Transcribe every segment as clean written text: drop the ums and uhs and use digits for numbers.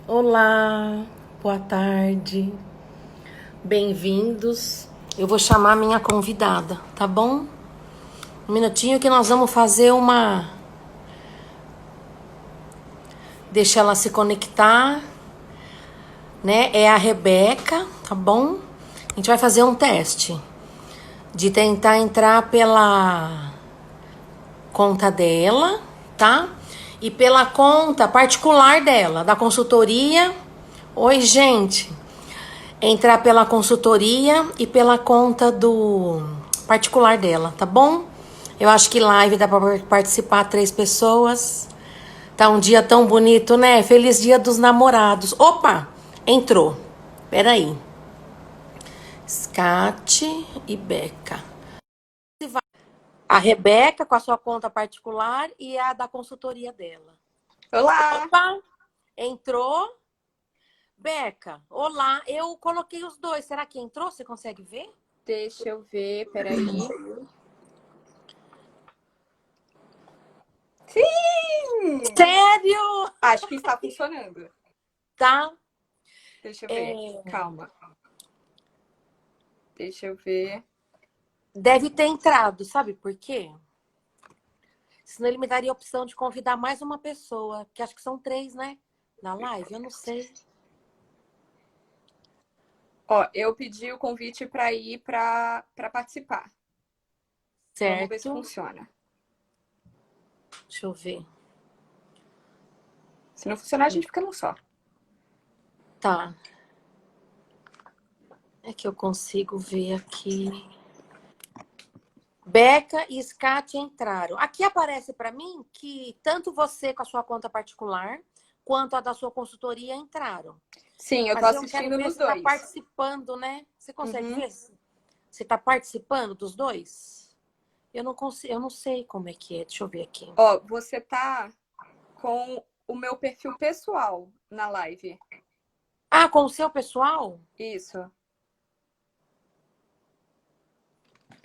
Olá, boa tarde, bem-vindos. Eu vou chamar minha convidada, tá bom? Um minutinho que nós vamos fazer uma. Deixa ela se conectar, né? É a Rebeca, tá bom? A gente vai fazer um teste de tentar entrar pela conta dela, tá? E pela conta particular dela, da consultoria. Oi, gente. Entrar pela consultoria e pela conta do particular dela, tá bom? Eu acho que live dá pra participar 3 pessoas. Tá um dia tão bonito, né? Feliz Dia dos Namorados. Opa! Entrou. Peraí. Scate e Beca. A Rebeca com a sua conta particular e a da consultoria dela. Olá! Opa! Entrou. Beca, olá. Eu coloquei os dois. Será que entrou? Você consegue ver? Deixa eu ver, peraí. Sim! Sério? Acho que está funcionando. Tá. Deixa eu ver. Calma. Deixa eu ver. Deve ter entrado, sabe por quê? Senão ele me daria a opção de convidar mais uma pessoa, que acho que são 3, né? Na live, eu não sei. Ó, eu pedi o convite para ir para participar. Vamos ver se Certo. funciona. Deixa eu ver. Se não funcionar, a gente fica no só. Tá. É que eu consigo ver aqui. Beca e Scat entraram. Aqui aparece para mim que tanto você com a sua conta particular quanto a da sua consultoria entraram. Sim, eu tô Mas eu quero assistindo ver nos se está dois. participando, né? Você consegue Uhum. ver se está participando dos dois? Eu não consigo, eu não sei como é que é. Deixa eu ver aqui. Ó, você tá com o meu perfil pessoal na live. Ah, com o seu pessoal? Isso.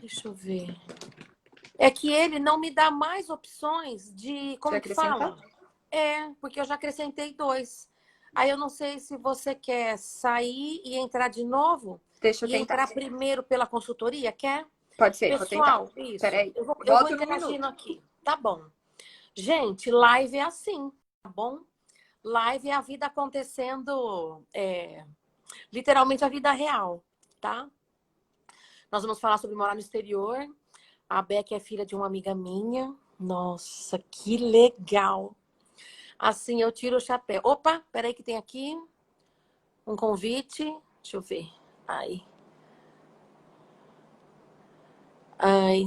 Deixa eu ver. É que ele não me dá mais opções de. De Como que acrescentar? fala? É, porque eu já acrescentei 2. Aí eu não sei se você quer sair e entrar de novo Deixa eu e tentar. entrar primeiro pela consultoria, quer? Pode ser, vou tentar. Pessoal, isso. Peraí. Eu vou Volto num interagindo minuto. aqui. Tá bom. Gente, live é assim, tá bom? Live é a vida acontecendo, literalmente a vida real, tá? Nós vamos falar sobre morar no exterior. A Beck é filha de uma amiga minha. Nossa, que legal! Assim, eu tiro o chapéu. Opa, peraí que tem aqui um convite. Deixa eu ver. Ai. Ai.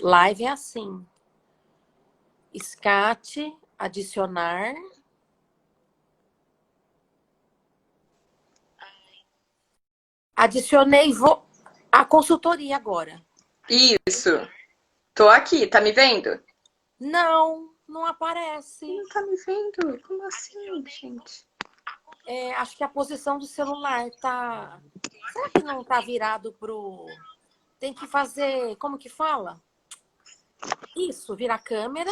Live é assim. Escate, adicionar. Adicionei a consultoria agora. Isso. Tô aqui, tá me vendo? Não, não aparece. Não tá me vendo? Como assim, gente? Acho que a posição do celular tá. Será que não tá virado pro. Tem que fazer. Como que fala? Isso, virar a câmera.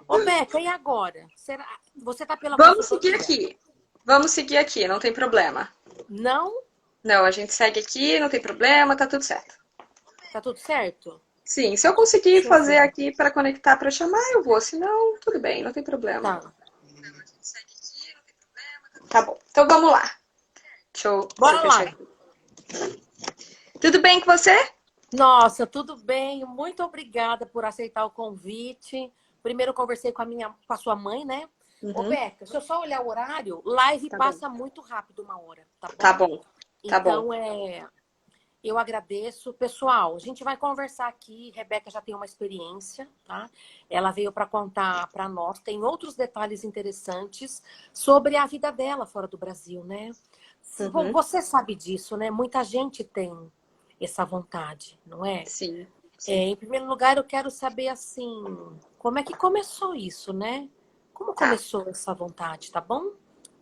Ô, Beca, e agora? Será... Você tá pela Vamos seguir consultoria? aqui. Vamos seguir aqui, não tem problema. Não? Não, a gente segue aqui, não tem problema, tá tudo certo. Tá tudo certo? Sim, se eu conseguir Deixa eu fazer ver. aqui para conectar para chamar, eu vou. Se não, tudo bem, não tem problema. Tá. Tá bom. Então vamos lá. Deixa eu Bora fechar lá. aqui. Tudo bem com você? Nossa, tudo bem. Muito obrigada por aceitar o convite. Primeiro eu conversei com a sua mãe, né? Ô, Uhum, Beca, se eu só olhar o horário, live tá bom. passa muito rápido 1 hora, tá Tá bom? bom. Tá bom. Então, eu agradeço. Pessoal, a gente vai conversar aqui. Rebeca já tem uma experiência, tá? Ela veio para contar para nós. Tem outros detalhes interessantes sobre a vida dela fora do Brasil, né? Bom, Uhum, você sabe disso, né? Muita gente tem essa vontade, não é? sim, sim. Em primeiro lugar, eu quero saber, assim, como é que começou isso, né? Como Tá. começou essa vontade, tá bom?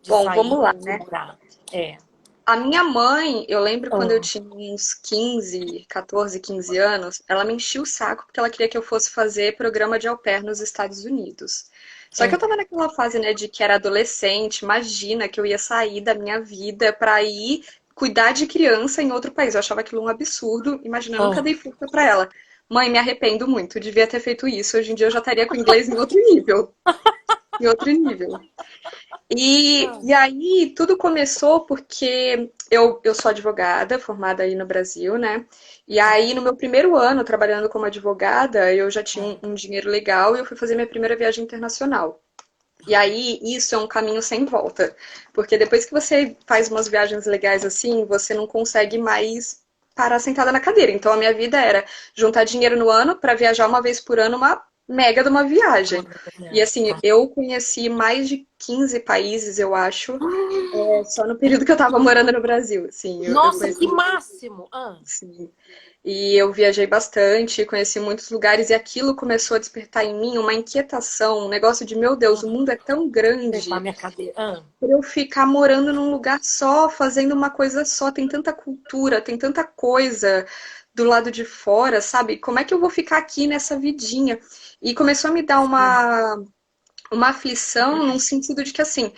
De Bom, sair vamos lá, e né? morar. É. A minha mãe, eu lembro quando eu Ah, tinha uns 15, 14, 15 anos, ela me enchia o saco porque ela queria que eu fosse fazer programa de au pair nos Estados Unidos. Só que eu tava naquela fase, né, de que era adolescente, imagina que eu ia sair da minha vida pra ir cuidar de criança em outro país. Eu achava aquilo um absurdo, imagina, eu nunca Ah, dei força pra ela. Mãe, me arrependo muito, devia ter feito isso. Hoje em dia eu já estaria com inglês em outro nível. Em outro nível. E aí tudo começou porque eu sou advogada, formada aí no Brasil, né? E aí no meu primeiro ano trabalhando como advogada, eu já tinha um dinheiro legal e eu fui fazer minha primeira viagem internacional. E aí isso é um caminho sem volta, porque depois que você faz umas viagens legais assim, você não consegue mais parar sentada na cadeira. Então a minha vida era juntar dinheiro no ano para viajar uma vez por ano, uma mega de uma viagem. E assim, tá. eu conheci mais de 15 países, eu acho, só no período que eu tava morando no Brasil. Assim, eu Nossa, que conheci. máximo! Sim. E eu viajei bastante, conheci muitos lugares e aquilo começou a despertar em mim uma inquietação, um negócio de, meu Deus, o mundo é tão Acertar grande minha cadeira. para eu ficar morando num lugar só, fazendo uma coisa só. Tem tanta cultura, tem tanta coisa do lado de fora, sabe? Como é que eu vou ficar aqui nessa vidinha? E começou a me dar uma aflição num sentido de que, assim,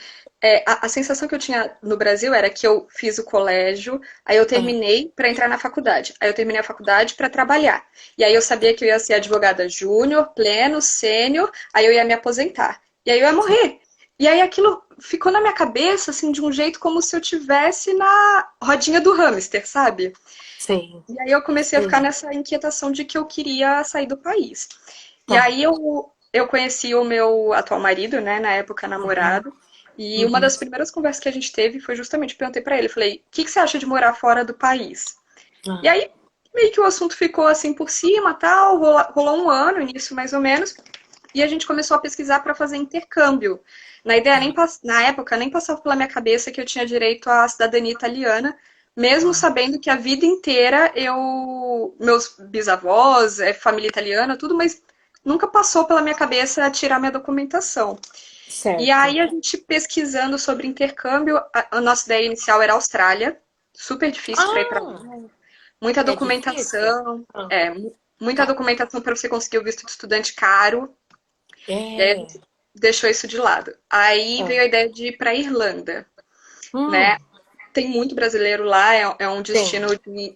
a sensação que eu tinha no Brasil era que eu fiz o colégio, aí eu Ah, terminei para entrar na faculdade, aí eu terminei a faculdade para trabalhar. E aí eu sabia que eu ia ser advogada júnior, pleno, sênior, aí eu ia me aposentar. E aí eu ia morrer. E aí aquilo ficou na minha cabeça, assim, de um jeito como se eu tivesse na rodinha do hamster, sabe? sei, E aí eu comecei a ficar sei. nessa inquietação de que eu queria sair do país. E Tá. aí eu conheci o meu atual marido, né, na época Uhum, namorado, e uma uhum. das primeiras conversas que a gente teve foi justamente, perguntei pra ele, falei, o que que você acha de morar fora do país? E Ah, aí meio que o assunto ficou assim por cima, tal, rolou um ano nisso mais ou menos, e a gente começou a pesquisar para fazer intercâmbio. Na ideia tá. na época nem passava pela minha cabeça que eu tinha direito à cidadania italiana, mesmo sabendo que a vida inteira meus bisavós, família italiana, tudo, mas nunca passou pela minha cabeça tirar minha documentação. E Certo. aí a gente pesquisando sobre intercâmbio, a nossa ideia inicial era Austrália, super difícil para ir para Ah, lá, muita é difícil? documentação, Ah, muita documentação para você conseguir o visto de estudante caro. E aí a é. gente deixou isso de lado. Aí veio Ah. a ideia de ir para a Irlanda, né? Hum, Tem muito brasileiro lá, é um tem, destino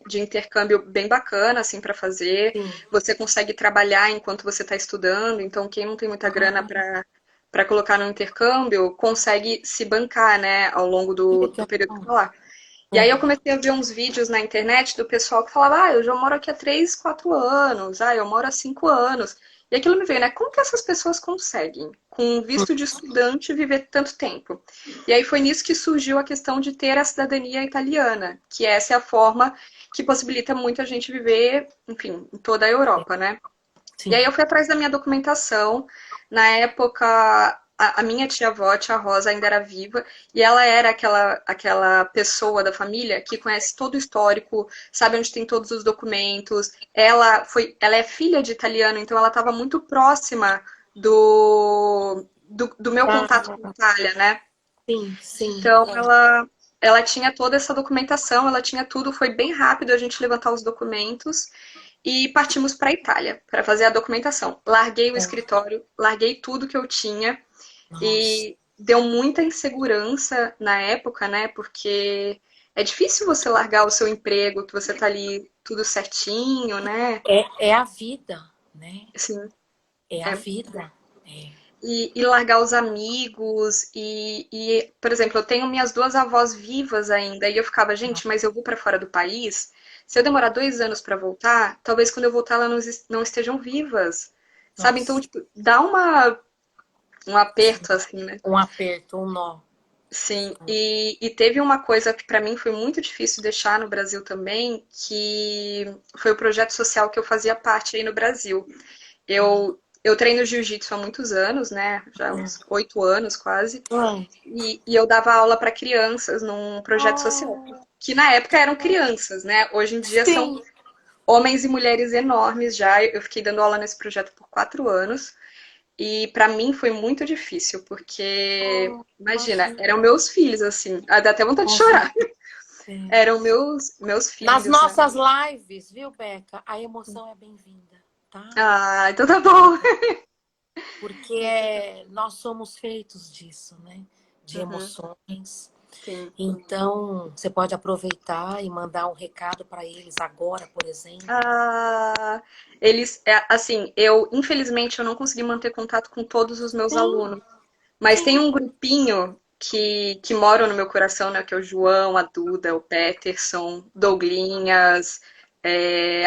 de intercâmbio bem bacana, assim, para fazer. sim. Você consegue trabalhar enquanto você está estudando, então quem não tem muita grana Ah, para colocar no intercâmbio consegue se bancar, né, ao longo que do legal. período que tá lá. E aí Ah, eu comecei a ver uns vídeos na internet do pessoal que falava, eu já moro aqui há 3, 4 anos, eu moro há 5 anos. E aquilo me veio, né? Como que essas pessoas conseguem, com um visto de estudante, viver tanto tempo? E aí foi nisso que surgiu a questão de ter a cidadania italiana, que essa é a forma que possibilita muita gente viver, enfim, em toda a Europa, né? E aí sim. eu fui atrás da minha documentação. Na época, a minha tia-avó, a tia Rosa, ainda era viva, e ela era aquela pessoa da família que conhece todo o histórico, sabe onde tem todos os documentos. Ela é filha de italiano, então ela estava muito próxima do meu contato com a Ah, Itália, né? sim, sim. Então ela tinha toda essa documentação, ela tinha tudo, foi bem rápido a gente levantar os documentos e partimos para a Itália para fazer a documentação. Larguei o É. escritório, larguei tudo que eu tinha Nossa. e deu muita insegurança na época, né? Porque é difícil você largar o seu emprego, que você tá ali tudo certinho, né? É a vida, né? Assim, É a é, vida. É. e largar os amigos por exemplo, eu tenho minhas duas avós vivas ainda e eu ficava, gente, mas eu vou para fora do país. Se eu demorar 2 anos para voltar, talvez quando eu voltar elas não estejam vivas, sabe? Então, Nossa. tipo, dá um aperto assim, né? Um aperto, um nó. Sim, e teve uma coisa que para mim foi muito difícil deixar no Brasil também, que foi o projeto social que eu fazia parte aí no Brasil. Eu treino jiu-jitsu há muitos anos, né? Já há uns 8 anos quase. Ah, E eu dava aula para crianças num projeto social, ah, que na época eram crianças, né? Hoje em dia são sim. homens e mulheres enormes já. Eu fiquei dando aula nesse projeto por 4 anos. E para mim foi muito difícil, porque, Ah, imagina, imagina. eram meus filhos, assim. Dá até vontade de Com chorar. certeza. É. Eram meus Nas filhos, né? nossas lives, viu, Beca? A emoção é bem-vinda, tá? Ah, então tá bom. Porque nós somos feitos disso, né? De Uhum, emoções. sim. Então, você pode aproveitar e mandar um recado para eles agora, por exemplo. Ah, eles, assim, infelizmente, eu não consegui manter contato com todos os meus Sim, alunos, mas tem sim. um grupinho que moram no meu coração, né, que é o João, a Duda, o Peterson, Douglinhas,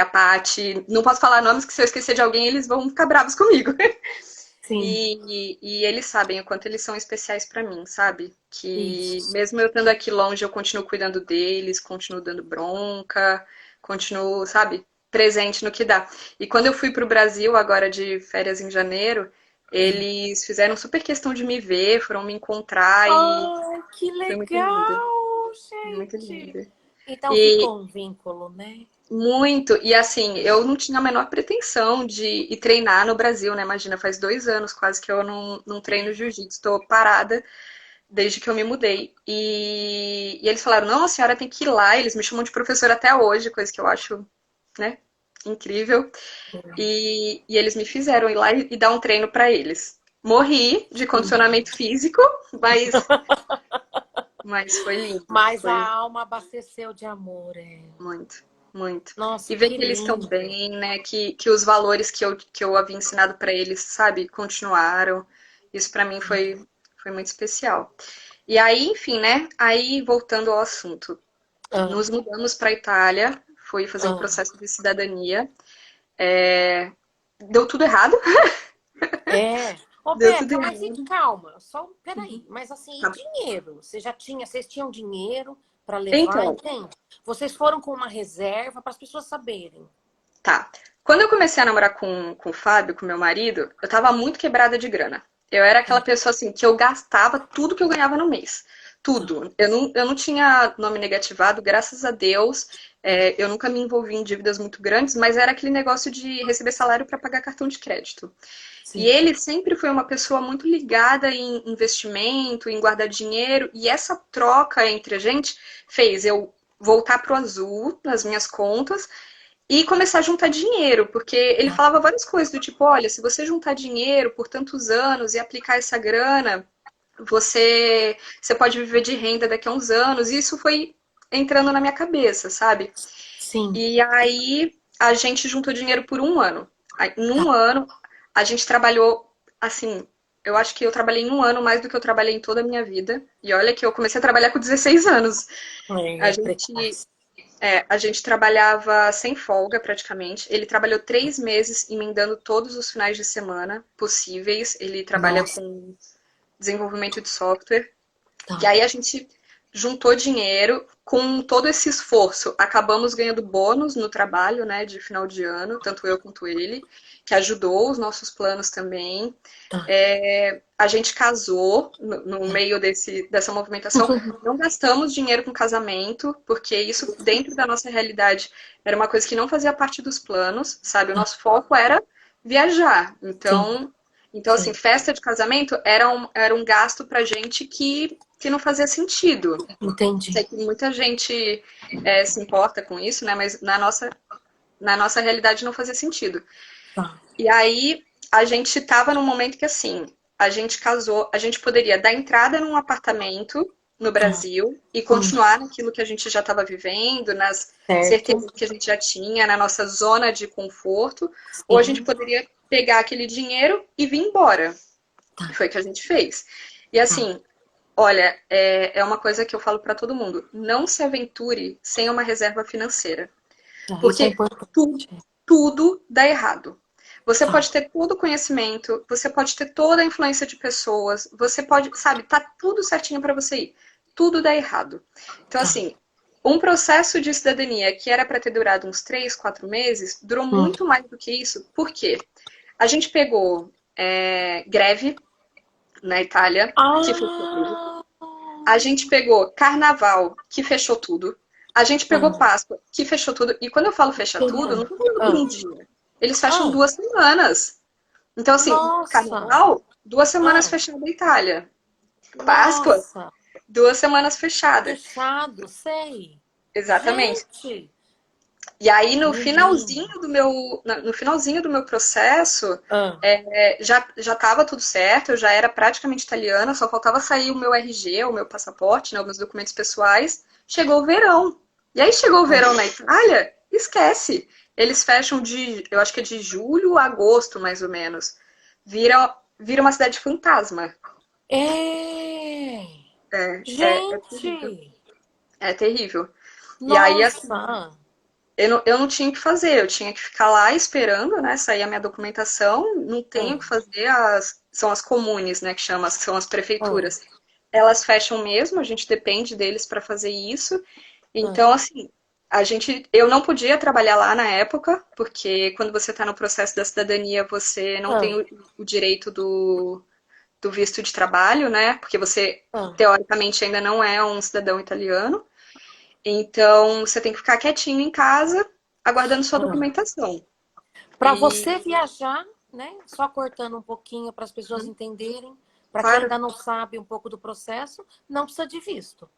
a Paty. Não posso falar nomes, que se eu esquecer de alguém, eles vão ficar bravos comigo. Sim, E eles sabem o quanto eles são especiais pra mim, sabe? Que isso. mesmo eu estando aqui longe, eu continuo cuidando deles, continuo dando bronca, continuo, sabe, presente no que dá. E quando eu fui pro Brasil agora de férias em janeiro, eles fizeram super questão de me ver, foram me encontrar e Ai, que foi muito lindo, legal, muito gente. lindo. Então E ficou um vínculo, né? muito, e assim, eu não tinha a menor pretensão de ir treinar no Brasil, né? Imagina, faz 2 anos quase que eu não treino jiu-jitsu, estou parada desde que eu me mudei. E eles falaram: não, a senhora tem que ir lá. Eles me chamam de professora até hoje, coisa que eu acho, né, incrível. E eles me fizeram ir lá e dar um treino para eles. Morri de Sim. condicionamento físico, mas foi lindo, Mas a foi alma abasteceu de amor, muito, muito. Nossa, E ver que que eles estão lindo. bem, né? Que os valores que eu havia ensinado para eles, sabe, continuaram. Isso para mim foi muito especial. E aí, enfim, né? Aí, voltando ao assunto, Ah, nos mudamos para a Itália, fui fazer o ah. processo de cidadania. É, deu tudo errado, É. Ô, deu tudo Beca, mas e errado. calma, só peraí. Mas assim, e Tá. dinheiro? Vocês tinham dinheiro para levar, Então, entende? Vocês foram com uma reserva para as pessoas saberem. tá. Quando eu comecei a namorar com o Fábio, com meu marido, eu tava muito quebrada de grana. Eu era aquela pessoa assim que eu gastava tudo que eu ganhava no mês. Tá, Tudo. Eu não tinha nome negativado, graças a Deus. Eu nunca me envolvi em dívidas muito grandes, mas era aquele negócio de receber salário para pagar cartão de crédito. E sim. ele sempre foi uma pessoa muito ligada em investimento, em guardar dinheiro, e essa troca entre a gente fez eu voltar pro azul nas minhas contas e começar a juntar dinheiro, porque ele Tá, falava várias coisas do tipo, olha, se você juntar dinheiro por tantos anos e aplicar essa grana, você pode viver de renda daqui a uns anos. E isso foi entrando na minha cabeça, sabe? sim. E aí a gente juntou dinheiro por um ano. Aí, em Tá. um ano, a gente trabalhou assim. Eu acho que eu trabalhei em um ano mais do que eu trabalhei em toda a minha vida. E olha que eu comecei a trabalhar com 16 anos. A É gente precoce. a gente trabalhava sem folga praticamente. Ele trabalhou 3 meses, emendando todos os finais de semana possíveis. Ele trabalha Nossa, com desenvolvimento de software. E tá. aí a gente juntou dinheiro com todo esse esforço. Acabamos ganhando bônus no trabalho, né, de final de ano, tanto eu quanto ele, que ajudou os nossos planos também. Tá, A gente casou no tá. meio dessa movimentação. Não gastamos dinheiro com casamento, porque isso, dentro da nossa realidade, era uma coisa que não fazia parte dos planos, sabe? O Tá. nosso foco era viajar. Sim, Então assim, sim. festa de casamento era um gasto pra gente que não fazia sentido. Entendi. Sei que muita gente se importa com isso, né? Mas na nossa realidade não fazia sentido. Tá. E aí a gente estava num momento que assim, a gente casou, a gente poderia dar entrada num apartamento no Tá. Brasil e Hum, continuar naquilo que a gente já estava vivendo, nas certo. certezas que a gente já tinha, na nossa zona de conforto, ou a gente Sim. poderia pegar aquele dinheiro e vir embora. Tá. Foi o que a gente fez. E Tá. assim, olha, é uma coisa que eu falo para todo mundo: não se aventure sem uma reserva financeira, Tá. Isso é porque tu, importante. tudo dá errado. Você Tá. pode ter todo o conhecimento, você pode ter toda a influência de pessoas, você pode, sabe, tá tudo certinho para você ir. Tudo dá errado. Então, Tá. assim, um processo de cidadania que era para ter durado uns 3, 4 meses, durou Hum. muito mais do que isso. Por quê? A gente pegou greve na Itália, que fechou tudo. Ah! A gente pegou carnaval, que fechou tudo. A gente pegou Ah, Páscoa, que fechou tudo. E quando eu falo fechar tudo, não entendeu? tô falando por Ah, um dia. Eles fecham ah, 2 semanas. Então, assim, nossa! carnaval, 2 semanas Ah, fechada a Itália. Páscoa, nossa! 2 semanas fechada. Fechado, sei. Exatamente. Gente! E aí, Menina. no finalzinho do meu processo, Ah, já estava tudo certo, eu já era praticamente italiana, só faltava sair o meu RG, o meu passaporte, né, os meus documentos pessoais. Chegou o verão. E aí chegou o ah. verão na Itália, esquece. Eles fecham eu acho que é de julho a agosto, mais ou menos. Vira uma cidade fantasma. É. É terrível. Gente, É terrível. E aí, assim, nossa. eu não tinha o que fazer, eu tinha que ficar lá esperando, né, sair a minha documentação, não tenho o que Ah, fazer, são as comunes, né, que chama, são as ah, prefeituras. Elas fecham mesmo, a gente depende deles para fazer isso. Então, ah, assim, eu não podia trabalhar lá na época, porque quando você está no processo da cidadania, você não tem ah, o direito do visto de trabalho, né, porque você, ah, teoricamente, ainda não é um cidadão italiano. Então, você tem que ficar quietinho em casa, aguardando sua ah. documentação. Para E, você viajar, né? Só cortando um pouquinho para as pessoas entenderem. Para quem claro, ainda não sabe um pouco do processo, não precisa de visto,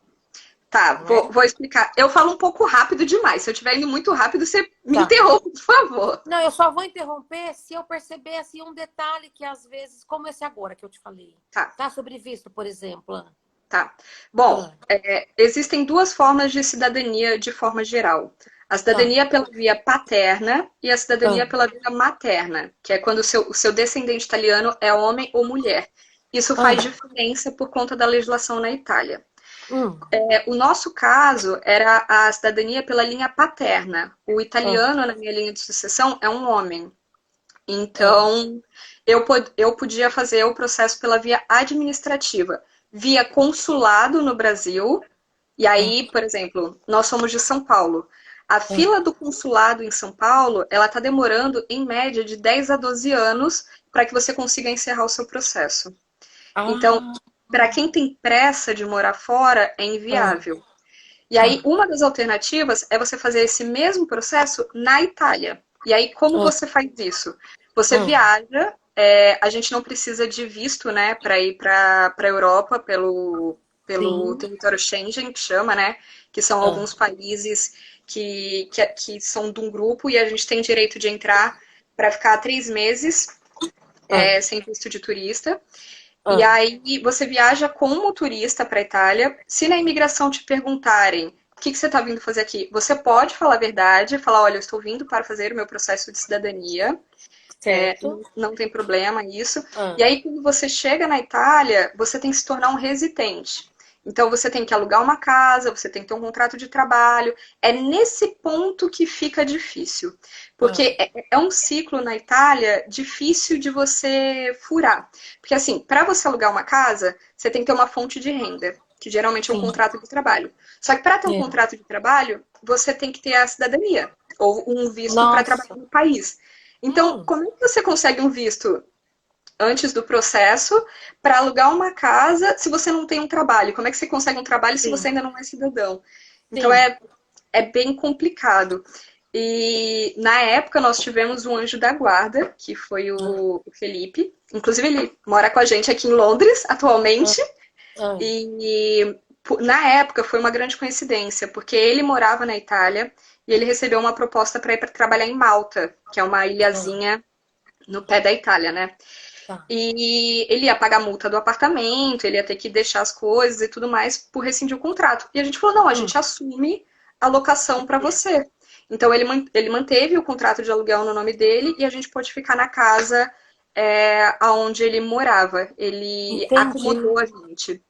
tá, não é? vou explicar. Eu falo um pouco rápido demais. Se eu estiver indo muito rápido, você me Tá. interrompe, por favor. Não, eu só vou interromper se eu perceber assim um detalhe que às vezes, como esse agora que eu te falei, Tá, tá? Sobre visto, por exemplo. tá. Bom, Ah, existem duas formas de cidadania de forma geral. A tá. cidadania pela via paterna e a cidadania Ah, pela via materna, que é quando o seu descendente italiano é homem ou mulher. Isso faz ah, diferença por conta da legislação na Itália. hum, O nosso caso era a cidadania pela linha paterna. O ah, italiano, na minha linha de sucessão, é um homem. ah, Então, eu podia fazer o processo pela via administrativa, via consulado no Brasil. E ah, aí, por exemplo, nós somos de São Paulo. A ah. fila do consulado em São Paulo, ela está demorando, em média, de 10 a 12 anos para que você consiga encerrar o seu processo. Então, Ah, para quem tem pressa de morar fora, é ah, inviável. E aí, tá. uma das alternativas é você fazer esse mesmo processo na Itália. E aí, como Ah, você faz isso? Você ah, viaja, a gente não precisa de visto, né, para ir para a Europa pelo sim. território Schengen, que chama, né, que são Ah, alguns países que são de um grupo e a gente tem direito de entrar para ficar 3 meses ah, sem visto de turista. E ah, aí você viaja como turista para a Itália. Se na imigração te perguntarem o que você está vindo fazer aqui, você pode falar a verdade, falar, olha, eu estou vindo para fazer o meu processo de cidadania. certo. Não tem problema isso. E Ah, aí, quando você chega na Itália, você tem que se tornar um residente. Então, você tem que alugar uma casa, você tem que ter um contrato de trabalho. É nesse ponto que fica difícil. ah, Porque é um ciclo na Itália difícil de você furar. Porque, assim, para você alugar uma casa, você tem que ter uma fonte de renda, que geralmente é um sim. contrato de trabalho. Só que para ter um É. contrato de trabalho, você tem que ter a cidadania, ou um visto para trabalhar Nossa. no país. Então, Hum, como é que você consegue um visto antes do processo para alugar uma casa se você não tem um trabalho? Como é que você consegue um trabalho se você sim, ainda não é cidadão? Então, sim. é bem complicado. E na época nós tivemos um anjo da guarda, que foi Ah, o Felipe. Inclusive, ele mora com a gente aqui em Londres ah, atualmente. ah, E na época foi uma grande coincidência, porque ele morava na Itália e ele recebeu uma proposta para ir para trabalhar em Malta, que é uma ah, ilhazinha no pé da Itália, né? tá. E ele ia pagar a multa do apartamento, ele ia ter que deixar as coisas e tudo mais por rescindir o contrato. E a gente falou: não, a Hum, gente assume a locação para você. Então ele manteve o contrato de aluguel no nome dele e a gente pôde ficar na casa aonde ele morava. Ele entendi. acomodou a gente.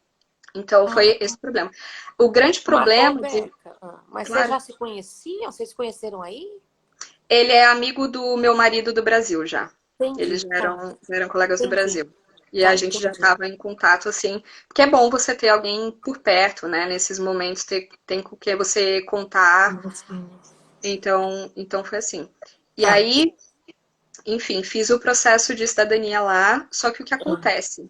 Então Ah, foi esse o problema. O grande ô, problema de. Beca, mas vocês Claro, já se conheciam? Vocês se conheceram aí? ele é amigo do meu marido do Brasil já. Eles Entendi, tá. já eram colegas do Entendi, Brasil. E a tá, gente já entendi. estava em contato, assim, porque é bom você ter alguém por perto, né? Nesses momentos tem com quem você contar. Sim. Então foi assim. E Tá. aí, enfim, fiz o processo de cidadania lá, só que o que Ah, acontece?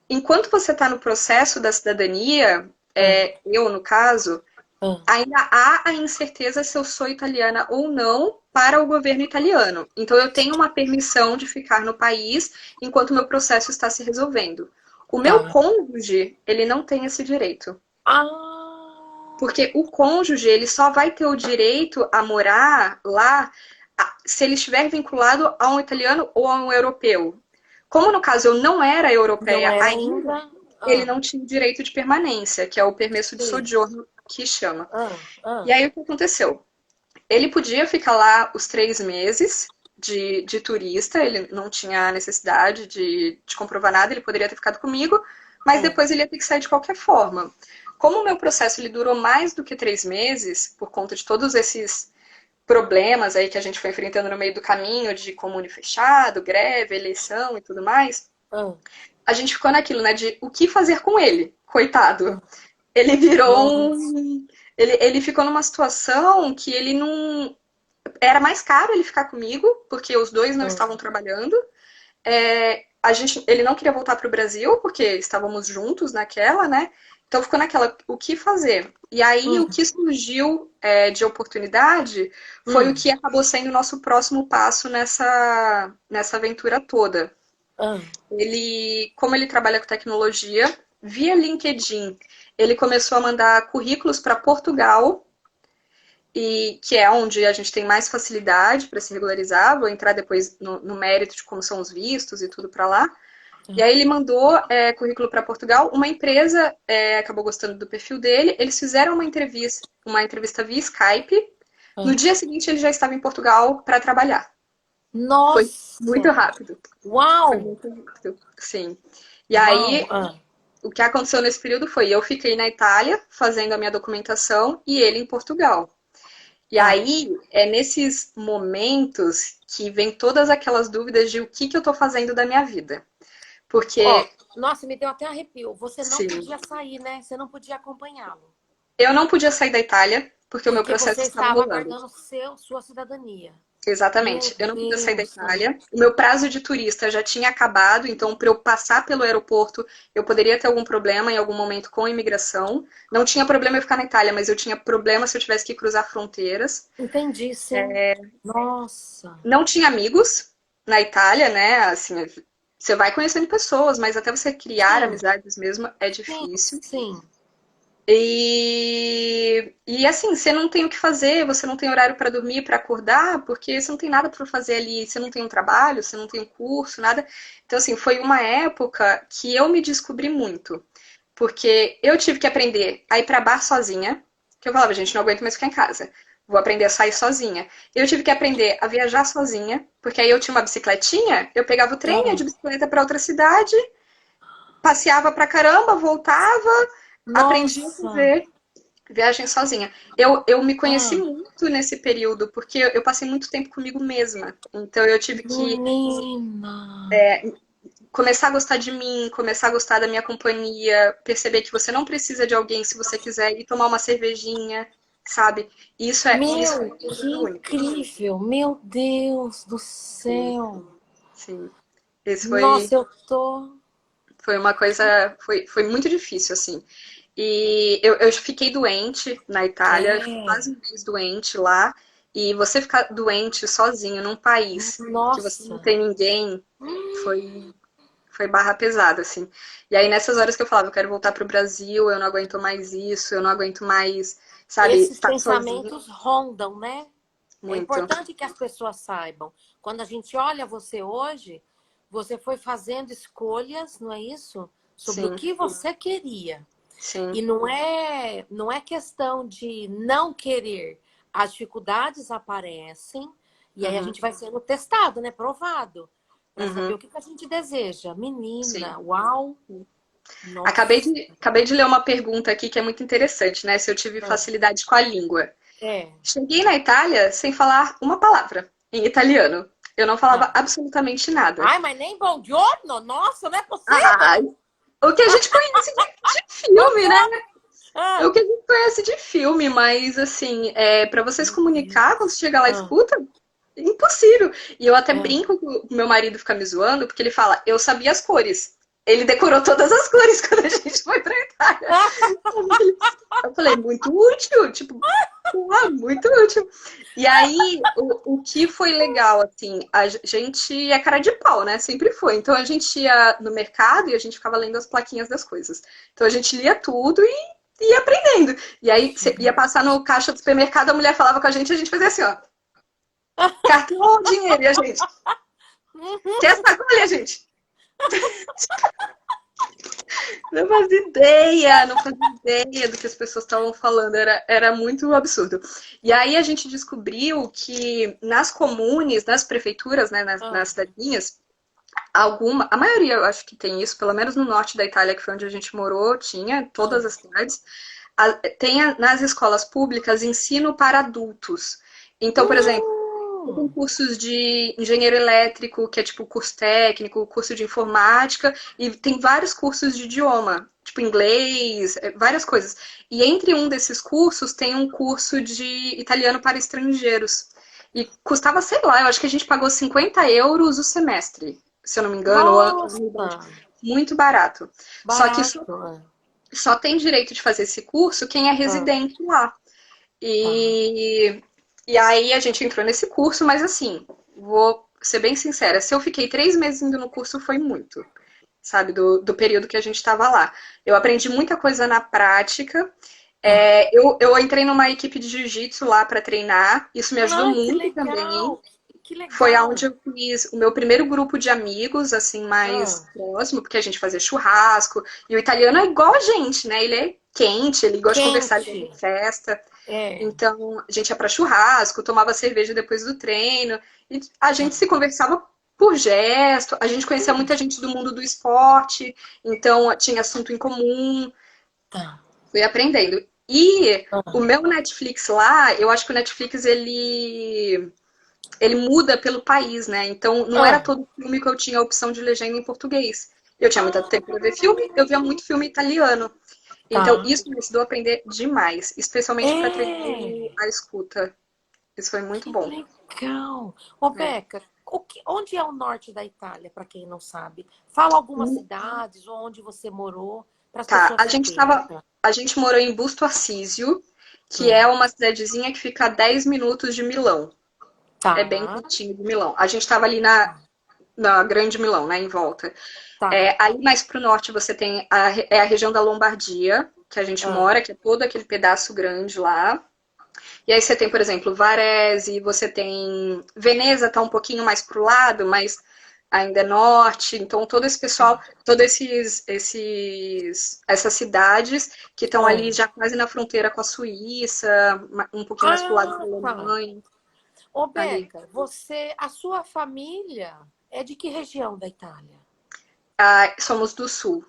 Enquanto você está no processo da cidadania, ah, eu, no caso, ah. ainda há a incerteza se eu sou italiana ou não para o governo italiano. Então, eu tenho uma permissão de ficar no país enquanto o meu processo está se resolvendo. O meu Tá. cônjuge, ele não tem esse direito. Ah, Porque o cônjuge, ele só vai ter o direito a morar lá se ele estiver vinculado a um italiano ou a um europeu. Como no caso eu não era Não europeia era ainda, ainda? ele Ah, não tinha direito de permanência, que é o permesso de sim. soggiorno que chama. E Ah. aí o que aconteceu? Ele podia ficar lá os 3 meses de turista, ele não tinha necessidade de comprovar nada, ele poderia ter ficado comigo, mas Ah. depois ele ia ter que sair de qualquer forma. Como o meu processo ele durou mais do que 3 meses, por conta de todos esses problemas aí que a gente foi enfrentando no meio do caminho, de comune fechado, greve, eleição e tudo mais, Ah. a gente ficou naquilo, né, de o que fazer com ele, coitado. Ele virou Nossa. um. Ele ficou numa situação que ele não. Era mais caro ele ficar comigo, porque os dois não estavam trabalhando. Ele não queria voltar para o Brasil, porque estávamos juntos naquela, né? Então ficou naquela, o que fazer? E aí o Hum, que surgiu de oportunidade foi o hum, que acabou sendo o nosso próximo passo nessa aventura toda. ah, Como ele trabalha com tecnologia, via LinkedIn, ele começou a mandar currículos para Portugal, e que é onde a gente tem mais facilidade para se regularizar. Vou entrar depois no mérito de como são os vistos e tudo para lá. E ah, aí ele mandou currículo para Portugal. Uma empresa acabou gostando do perfil dele. Eles fizeram uma entrevista via Skype. No ah. dia seguinte ele já estava em Portugal para trabalhar. Foi muito Nossa! rápido. Foi Uau! muito rápido. Sim. E Uau! aí Ah, o que aconteceu nesse período foi eu fiquei na Itália fazendo a minha documentação e ele em Portugal. E ah. aí é nesses momentos que vem todas aquelas dúvidas de o que, que eu estou fazendo da minha vida. Ó, Porque, nossa, me deu até arrepio. Você não sim, podia sair, né? Você não podia acompanhá-lo. eu não podia sair da Itália porque o meu Porque processo você estava estava rolando. aguardando sua cidadania. Exatamente. Meu Eu não podia sair da Deus, santo. Itália. O meu prazo de turista já tinha acabado, então para eu passar pelo aeroporto, eu poderia ter algum problema em algum momento com a imigração. Não tinha problema eu ficar na Itália, mas eu tinha problema se eu tivesse que cruzar fronteiras. Entendi, sim. Nossa. Não tinha amigos na Itália, né? Assim, você vai conhecendo pessoas, mas até você criar Sim, amizades mesmo é sim, difícil. sim. E assim, você não tem o que fazer, você não tem horário para dormir, para acordar, porque você não tem nada para fazer ali, você não tem um trabalho, você não tem um curso, nada. Então, assim, foi uma época que eu me descobri muito, porque eu tive que aprender a ir para bar sozinha, que eu falava, gente, não aguento mais ficar em casa. Vou aprender a sair sozinha. Eu tive que aprender a viajar sozinha, porque aí eu tinha uma bicicletinha, eu pegava o trem, ia Ah, de bicicleta para outra cidade, passeava pra caramba, voltava, aprendi a nossa. fazer viagem sozinha. Eu me conheci Ah, muito nesse período, porque eu passei muito tempo comigo mesma. Então eu tive que menina. começar a gostar de mim, começar a gostar da minha companhia, perceber que você não precisa de alguém se você quiser ir tomar uma cervejinha, sabe? Isso é Meu, uma coisa que única. incrível. Meu Deus do Sim, céu. sim. Esse Nossa, eu tô. foi uma coisa, foi muito difícil, assim. E eu fiquei doente na Itália, fiquei É. quase um mês doente lá. E você ficar doente sozinho num país que você não Nossa. tem ninguém foi barra pesada, assim. E aí nessas horas que eu falava, eu quero voltar pro Brasil, eu não aguento mais isso, eu não aguento mais, sabe, Esses estar sozinha pensamentos rondam, né? É muito. importante que as pessoas saibam. Quando a gente olha você hoje, você foi fazendo escolhas, não é isso? Sobre o Sim, que você queria. sim. E não é questão de não querer. As dificuldades aparecem e aí a Uhum, gente vai sendo testado, né? Provado. Para saber uhum, o que que a gente deseja. sim. Menina, uau! Acabei Nossa! de, acabei de ler uma pergunta aqui que é muito interessante, né? Se eu tive facilidade com a língua. É. Cheguei na Itália sem falar uma palavra em italiano. Eu não falava Ah. absolutamente nada. Ai, mas nem bom giorno? Nossa, não é Ah, possível! o que a gente conhece de filme, né? Buongiorno! É o Ah, que a gente conhece de filme, mas assim, para você se meu comunicar quando Deus. você chega lá e Ah, escuta, é impossível. E eu até ah. brinco com o meu marido fica me zoando, porque ele fala, eu sabia as cores. Ele decorou todas as cores quando a gente foi pra Itália. Eu falei, muito útil, tipo, muito útil. E aí, o que foi legal, assim, a gente é cara de pau, né? Sempre foi. Então a gente ia no mercado e a gente ficava lendo as plaquinhas das coisas. Então a gente lia tudo ia aprendendo. E aí você ia passar no caixa do supermercado, a mulher falava com a gente fazia assim, ó. Cartão ou dinheiro, e a gente. Quer sacola, gente? Não fazia ideia, não fazia ideia do que as pessoas estavam falando, era muito absurdo. E aí a gente descobriu que nas comunes, nas prefeituras, né, nas cidadinhas, a maioria eu acho que tem isso, pelo menos no norte da Itália, que foi onde a gente morou, tinha, todas as cidades, nas escolas públicas ensino para adultos. Então, por exemplo, tem cursos de engenheiro elétrico, que é tipo curso técnico, curso de informática, e tem vários cursos de idioma, tipo inglês, várias coisas. E entre um desses cursos tem um curso de italiano para estrangeiros. E custava, sei lá, eu acho que a gente pagou 50 euros o semestre, se eu não me engano, ou a anuidade. Nossa, Muito barato. Só que barato. só tem direito de fazer esse curso quem é residente lá. Tá. E, e aí a gente entrou nesse curso, mas assim, vou ser bem sincera, se eu fiquei 3 meses indo no curso foi muito, sabe, do período que a gente estava lá. Eu aprendi muita coisa na prática. Tá. Eu entrei numa equipe de jiu-jitsu lá para treinar, isso me ajudou Ai, que muito também. legal. Que Foi legal. aonde eu fiz o meu primeiro grupo de amigos, assim, mais Ah, próximo, porque a gente fazia churrasco. E o italiano é igual a gente, né? Ele é quente, ele gosta de conversar, ele gosta quente. de festa. É. Então, a gente ia para churrasco, tomava cerveja depois do treino, e a gente Tá. se conversava por gesto, a gente conhecia muita gente do mundo do esporte, então tinha assunto em comum, Tá. fui aprendendo. E o Ah, meu Netflix lá, eu acho que o Netflix ele muda pelo país, né? Então não era ah, todo filme que eu tinha a opção de legenda em português. Eu tinha muito tempo para ver filme, ah, eu via muito filme italiano. Então tá. isso me ajudou a aprender demais, especialmente para treinar É. a escuta. Isso foi muito Que bom. legal. Ô, É. Beca, onde é o norte da Itália, para quem não sabe? Fala algumas cidades onde você morou, para as Tá, pessoas saberem. Tá. a gente morou em Busto Arsísio, que é Hum. uma cidadezinha que fica a 10 minutos de Milão. É bem Tá, pertinho de Milão. A gente estava ali na Grande Milão, né, em volta. tá. Aí mais para o norte você tem a região da Lombardia, que a gente Ah, mora, que é todo aquele pedaço grande lá. E aí você tem, por exemplo, Varese, você tem Veneza, tá um pouquinho mais pro lado, mas ainda é norte. Então todo esse pessoal, tá. todos essas cidades que estão ali Ah, já quase na fronteira com a Suíça, um pouquinho mais pro lado da tá. Alemanha, Ô, ali. Beca, a sua família é de que região da Itália? Ah, somos do sul.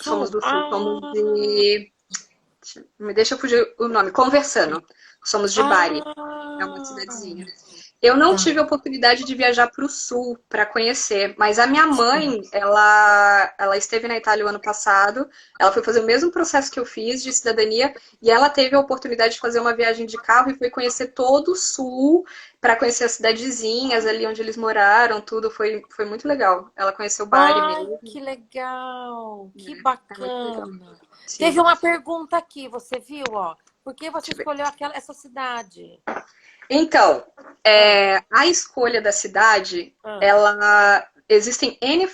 Somos Sul. do sul. Somos Ah, de. Me deixa eu fugir o nome. Conversando. Somos de Bari. É uma ah, cidadezinha. Eu não tive a tá. oportunidade de viajar para o sul para conhecer, mas a minha Sim. mãe, ela esteve na Itália o ano passado. Ela foi fazer o mesmo processo que eu fiz de cidadania e ela teve a oportunidade de fazer uma viagem de carro e foi conhecer todo o sul para conhecer as cidadezinhas ali onde eles moraram, tudo foi muito legal. Ela conheceu Bari Ai, mesmo, que legal, que é muito legal. bacana. Sim. Teve uma pergunta aqui, você viu, ó? Por que você Deixa eu ver. escolheu essa cidade? Então, Ah, a escolha da cidade, ah, ela existem N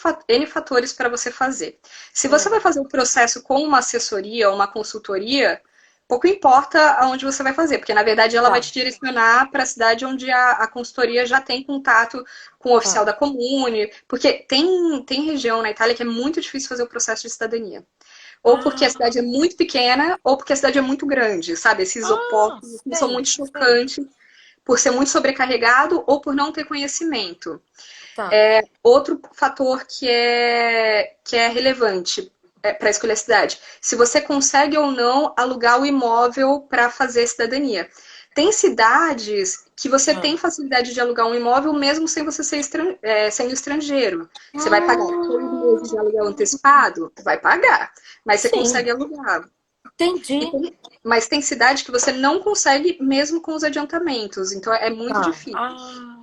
fatores para você fazer. Se você vai ah, fazer o processo com uma assessoria ou uma consultoria, pouco importa aonde você vai fazer, porque na verdade ela vai tá, te direcionar para a cidade onde a consultoria já tem contato com o oficial tá. da comune, porque tem região na Itália que é muito difícil fazer o processo de cidadania. Ou porque a cidade Ah, é muito pequena, ou porque a cidade é muito grande, sabe? Esses ah, opostos assim, são muito sei, sei. chocantes por ser muito sobrecarregado ou por não ter conhecimento. Tá, Outro fator que é relevante para escolher a cidade, se você consegue ou não alugar o imóvel para fazer cidadania. Tem cidades que você tem ah. facilidade de alugar um imóvel mesmo sem você ser sendo estrangeiro. Você vai pagar 6 meses de aluguel Hum, antecipado? Vai pagar, mas você sim, consegue alugar. E entendi. mas tem cidade que você não consegue mesmo com os adiantamentos, então é muito Tá. difícil. Ah,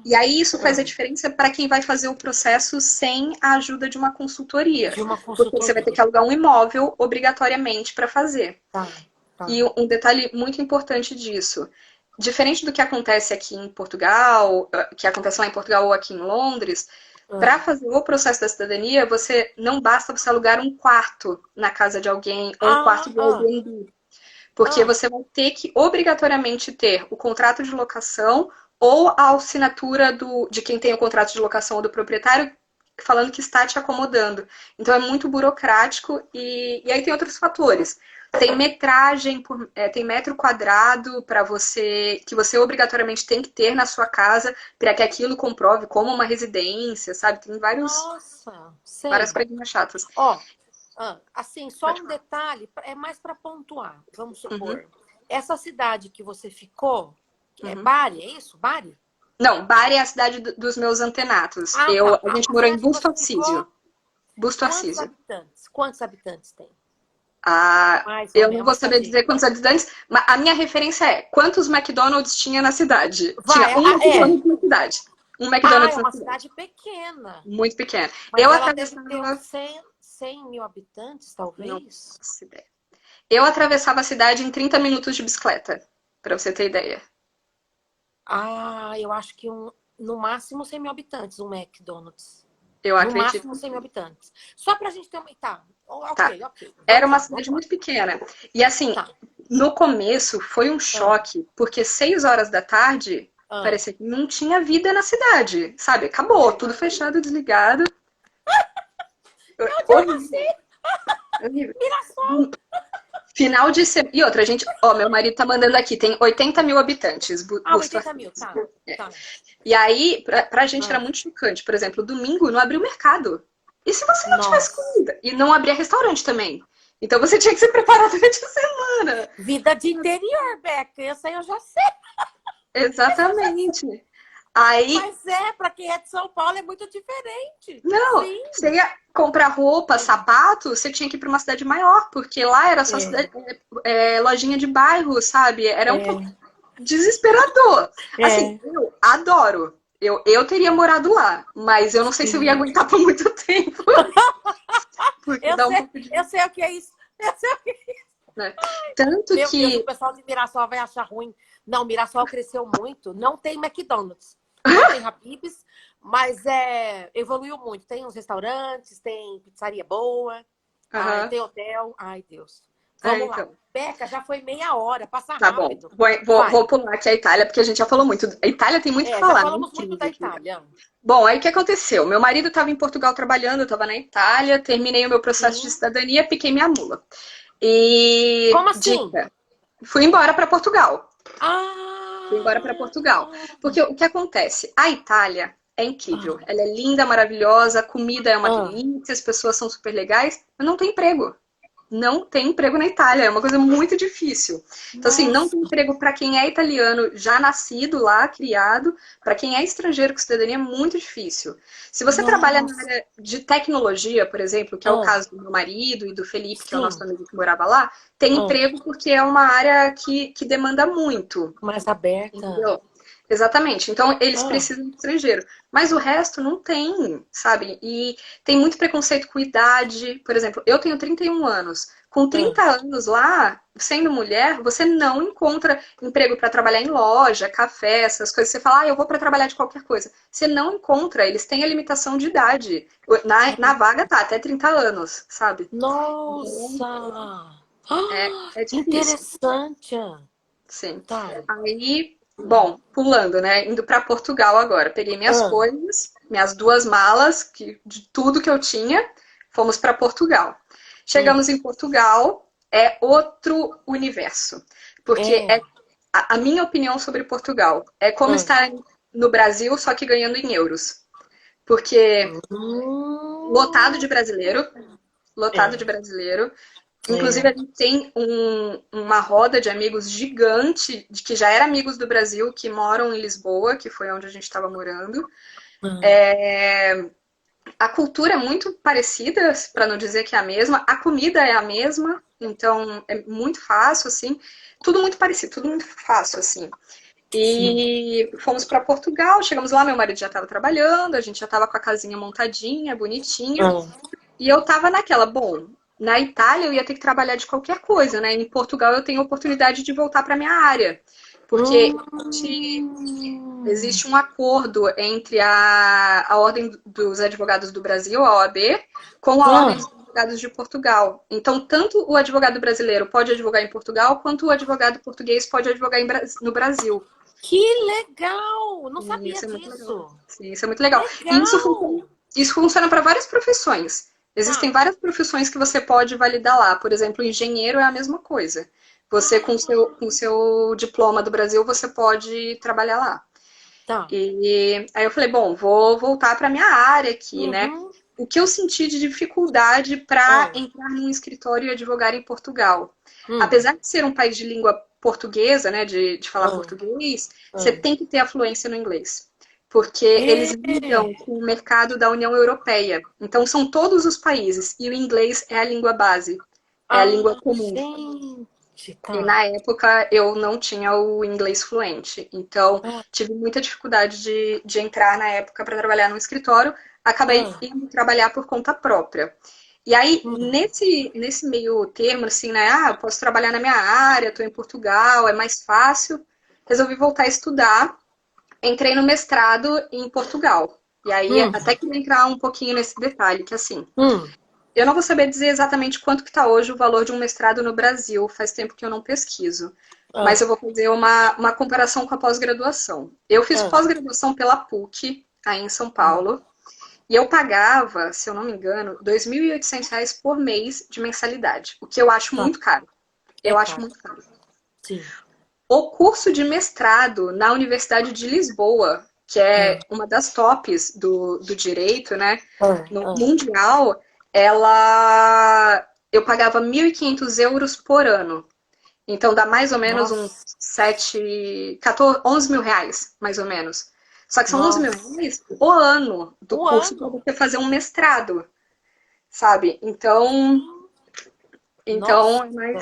E aí isso faz a ah. diferença para quem vai fazer o processo sem a ajuda de uma consultoria, De uma porque você vai ter que consultoria. alugar um imóvel obrigatoriamente para fazer. Tá, E tá. um detalhe muito importante disso, diferente do que acontece aqui em Portugal, que acontece lá em Portugal ou aqui em Londres, para Ah. fazer o processo da cidadania, você não basta você alugar um quarto na casa de alguém ou um quarto Ah, de ah. Airbnb. Porque Ah, você vai ter que obrigatoriamente ter o contrato de locação ou a assinatura de quem tem o contrato de locação ou do proprietário falando que está te acomodando. Então é muito burocrático e aí tem outros fatores. Tem metragem, tem metro quadrado para você que você obrigatoriamente tem que ter na sua casa para que aquilo comprove como uma residência, sabe? Tem nossa, várias sei. coisinhas chatas. Ó, assim, só Pode um falar. detalhe, é mais para pontuar. Vamos Uhum, supor, essa cidade que você ficou, é uhum. Bari, é isso? Bari? Não, Bari é a cidade dos meus antenatos. Ah, tá. A gente A morou em cidade que Busto você Arsísio. ficou, Busto quantos Arsísio. habitantes? Quantos habitantes tem? Ah, Mais ou eu não menos, é vou uma saber cidade. dizer quantos habitantes, mas a minha referência é quantos McDonald's tinha na cidade. Vai, Tinha um é. McDonald's na cidade. Um Ah, é McDonald's na uma cidade. cidade pequena. Muito pequena. Mas Eu ela deve ter uns atravessava. 100 mil habitantes, Não talvez. faço ideia. Eu atravessava a cidade em 30 minutos de bicicleta, pra você ter ideia. Ah, eu acho que no máximo 100 mil habitantes, um McDonald's. Eu No acredito. máximo 100 mil habitantes. Só pra gente ter uma. Tá, Tá. ok, ok. Era Vamos uma lá, vamos cidade lá. muito pequena. E assim, Tá. no começo foi um Ah, choque, porque 6 horas da tarde ah. parecia que não tinha vida na cidade, sabe? Acabou, tudo fechado, desligado. É onde eu nasci, Horrível, horrível. Mirassol. Final de semana. E outra, a gente. Ó, meu marido tá mandando aqui, tem 80 mil habitantes, Ah, Busto 80 mil, Arsísio. tá. Tá. E aí, pra gente era Ah, muito chocante. Por exemplo, domingo não abriu mercado. E se você não tivesse nossa. comida? E não abria restaurante também. Então você tinha que se preparar durante a semana. Vida de interior, Beca. Essa aí eu já sei. Essa eu já sei. Exatamente. Aí, Mas pra quem é de São Paulo é muito diferente. não, Sim. você ia comprar roupa, sapato, você tinha que ir para uma cidade maior, porque lá era só É, cidade, lojinha de bairro, sabe? Era um pouco é, desesperador. Assim, é. eu adoro. Eu teria morado lá, mas eu não sei se eu ia Sim. aguentar por muito tempo, porque dá um pouco de. Eu sei o que é isso. Eu sei o que é isso. Né? Tanto Meu Deus, o que. pessoal de Mirassol vai achar ruim. Não, Mirassol cresceu muito. Não tem McDonald's, não tem Habib's, mas evoluiu muito. Tem uns restaurantes, tem pizzaria boa, ai, Aham, tem hotel. Ai, Deus. Vamos lá. então. Beca, já foi meia hora, passa Tá bom. rápido. Vou Vai. pular aqui a Itália, porque a gente já falou muito. A Itália tem muito o que Já falar, né? falamos muito da Incrível aqui. Itália. Bom, aí o que aconteceu? Meu marido estava em Portugal trabalhando, eu estava na Itália, terminei o meu processo de Sim. cidadania, piquei minha mula. E Como assim? dica, fui embora para Portugal. Fui embora para Ah, Portugal. Porque o que acontece? A Itália é incrível. Ela é linda, maravilhosa, a comida é uma ah, delícia, as pessoas são super legais, mas não tem emprego. Não tem emprego na Itália, é uma coisa muito difícil. Então, assim, não nossa. tem emprego para quem é italiano, já nascido lá, criado, para quem é estrangeiro com cidadania é muito difícil. Se você trabalha na Nossa. área de tecnologia, por exemplo, que é o Ah, caso do meu marido e do Felipe, que é o nosso sim. amigo que morava lá, tem Ah, emprego porque é uma área que demanda muito. mais aberta. Entendeu? Exatamente. Então, eles Ah, precisam de estrangeiro. Mas o resto não tem, sabe? E tem muito preconceito com idade. Por exemplo, eu tenho 31 anos. Com ah. 30 anos lá, sendo mulher, você não encontra emprego para trabalhar em loja, café, essas coisas. Você fala, eu vou para trabalhar de qualquer coisa. Você não encontra, eles têm a limitação de idade. Na vaga tá, até 30 anos, sabe? Então, Nossa! Ah, é difícil. interessante. Sim. Tá. Aí, bom, pulando, né? Indo para Portugal agora. Peguei minhas Ah, coisas, minhas 2 malas, de tudo que eu tinha, fomos para Portugal. hum, Chegamos em Portugal, é outro universo. Porque é. a minha opinião sobre Portugal é como Ah. estar no Brasil, só que ganhando em euros. Porque lotado Hum, de brasileiro, lotado de é, brasileiro. Inclusive, é. a gente tem uma roda de amigos gigante, de que já eram amigos do Brasil, que moram em Lisboa, que foi onde a gente estava morando. Ah, A cultura é muito parecida, para não dizer que é a mesma. A comida é a mesma, então é muito fácil, assim. Tudo muito parecido, tudo muito fácil, assim. sim. E fomos para Portugal, chegamos lá, meu marido já estava trabalhando, a gente já estava com a casinha montadinha, bonitinha. Ah, E eu tava naquela, bom, na Itália eu ia ter que trabalhar de qualquer coisa, né? Em Portugal eu tenho a oportunidade de voltar para minha área, porque hum, existe um acordo entre a Ordem dos Advogados do Brasil, a OAB, com a Ordem ah, dos advogados de Portugal. Então, tanto o advogado brasileiro pode advogar em Portugal, quanto o advogado português pode advogar no Brasil. Que legal! Não E sabia isso é muito legal. disso. Sim, isso é muito legal. E Legal! isso funciona para várias profissões. Existem Tá. várias profissões que você pode validar lá. Por exemplo, o engenheiro é a mesma coisa. Você, com seu diploma do Brasil, você pode trabalhar lá. Tá. E aí eu falei, bom, vou voltar para minha área aqui, né? Uhum. O que eu senti de dificuldade para Ah. entrar num escritório e advogar em Portugal. Hum. Apesar de ser um país de língua portuguesa, né, de falar Ah. português, você Ah. tem que ter a fluência no inglês. Porque eles lidam É. com o mercado da União Europeia. Então, são todos os países. E o inglês é a língua base, é a língua Ah, comum. gente, E tá. na época eu não tinha o inglês fluente, então Ah. tive muita dificuldade de entrar na época para trabalhar no escritório. Acabei Ah. indo trabalhar por conta própria. E aí, Hum. nesse meio termo, assim, né? Ah, eu posso trabalhar na minha área, estou em Portugal, é mais fácil. Resolvi voltar a estudar. Entrei no mestrado em Portugal. E aí, Hum. até queria entrar um pouquinho nesse detalhe, que assim, Hum. eu não vou saber dizer exatamente quanto que está hoje o valor de um mestrado no Brasil, faz tempo que eu não pesquiso. Mas Ah. eu vou fazer uma comparação com a pós-graduação. Eu fiz Ah. pós-graduação pela PUC, aí em São Paulo, e eu pagava, se eu não me engano, R$ 2.800 por mês de mensalidade, o que eu acho Tá. muito caro. É Eu acho caro. muito caro. Sim. O curso de mestrado na Universidade de Lisboa, que é Ah. uma das tops do direito, né, Ah. no Ah. mundial, eu pagava 1.500 euros por ano. Então dá mais ou menos uns Nossa. 7, 14, 11 mil reais, mais ou menos. Só que são 11 mil Nossa. reais o ano do O curso para ano. você fazer um mestrado, sabe? Então Nossa. é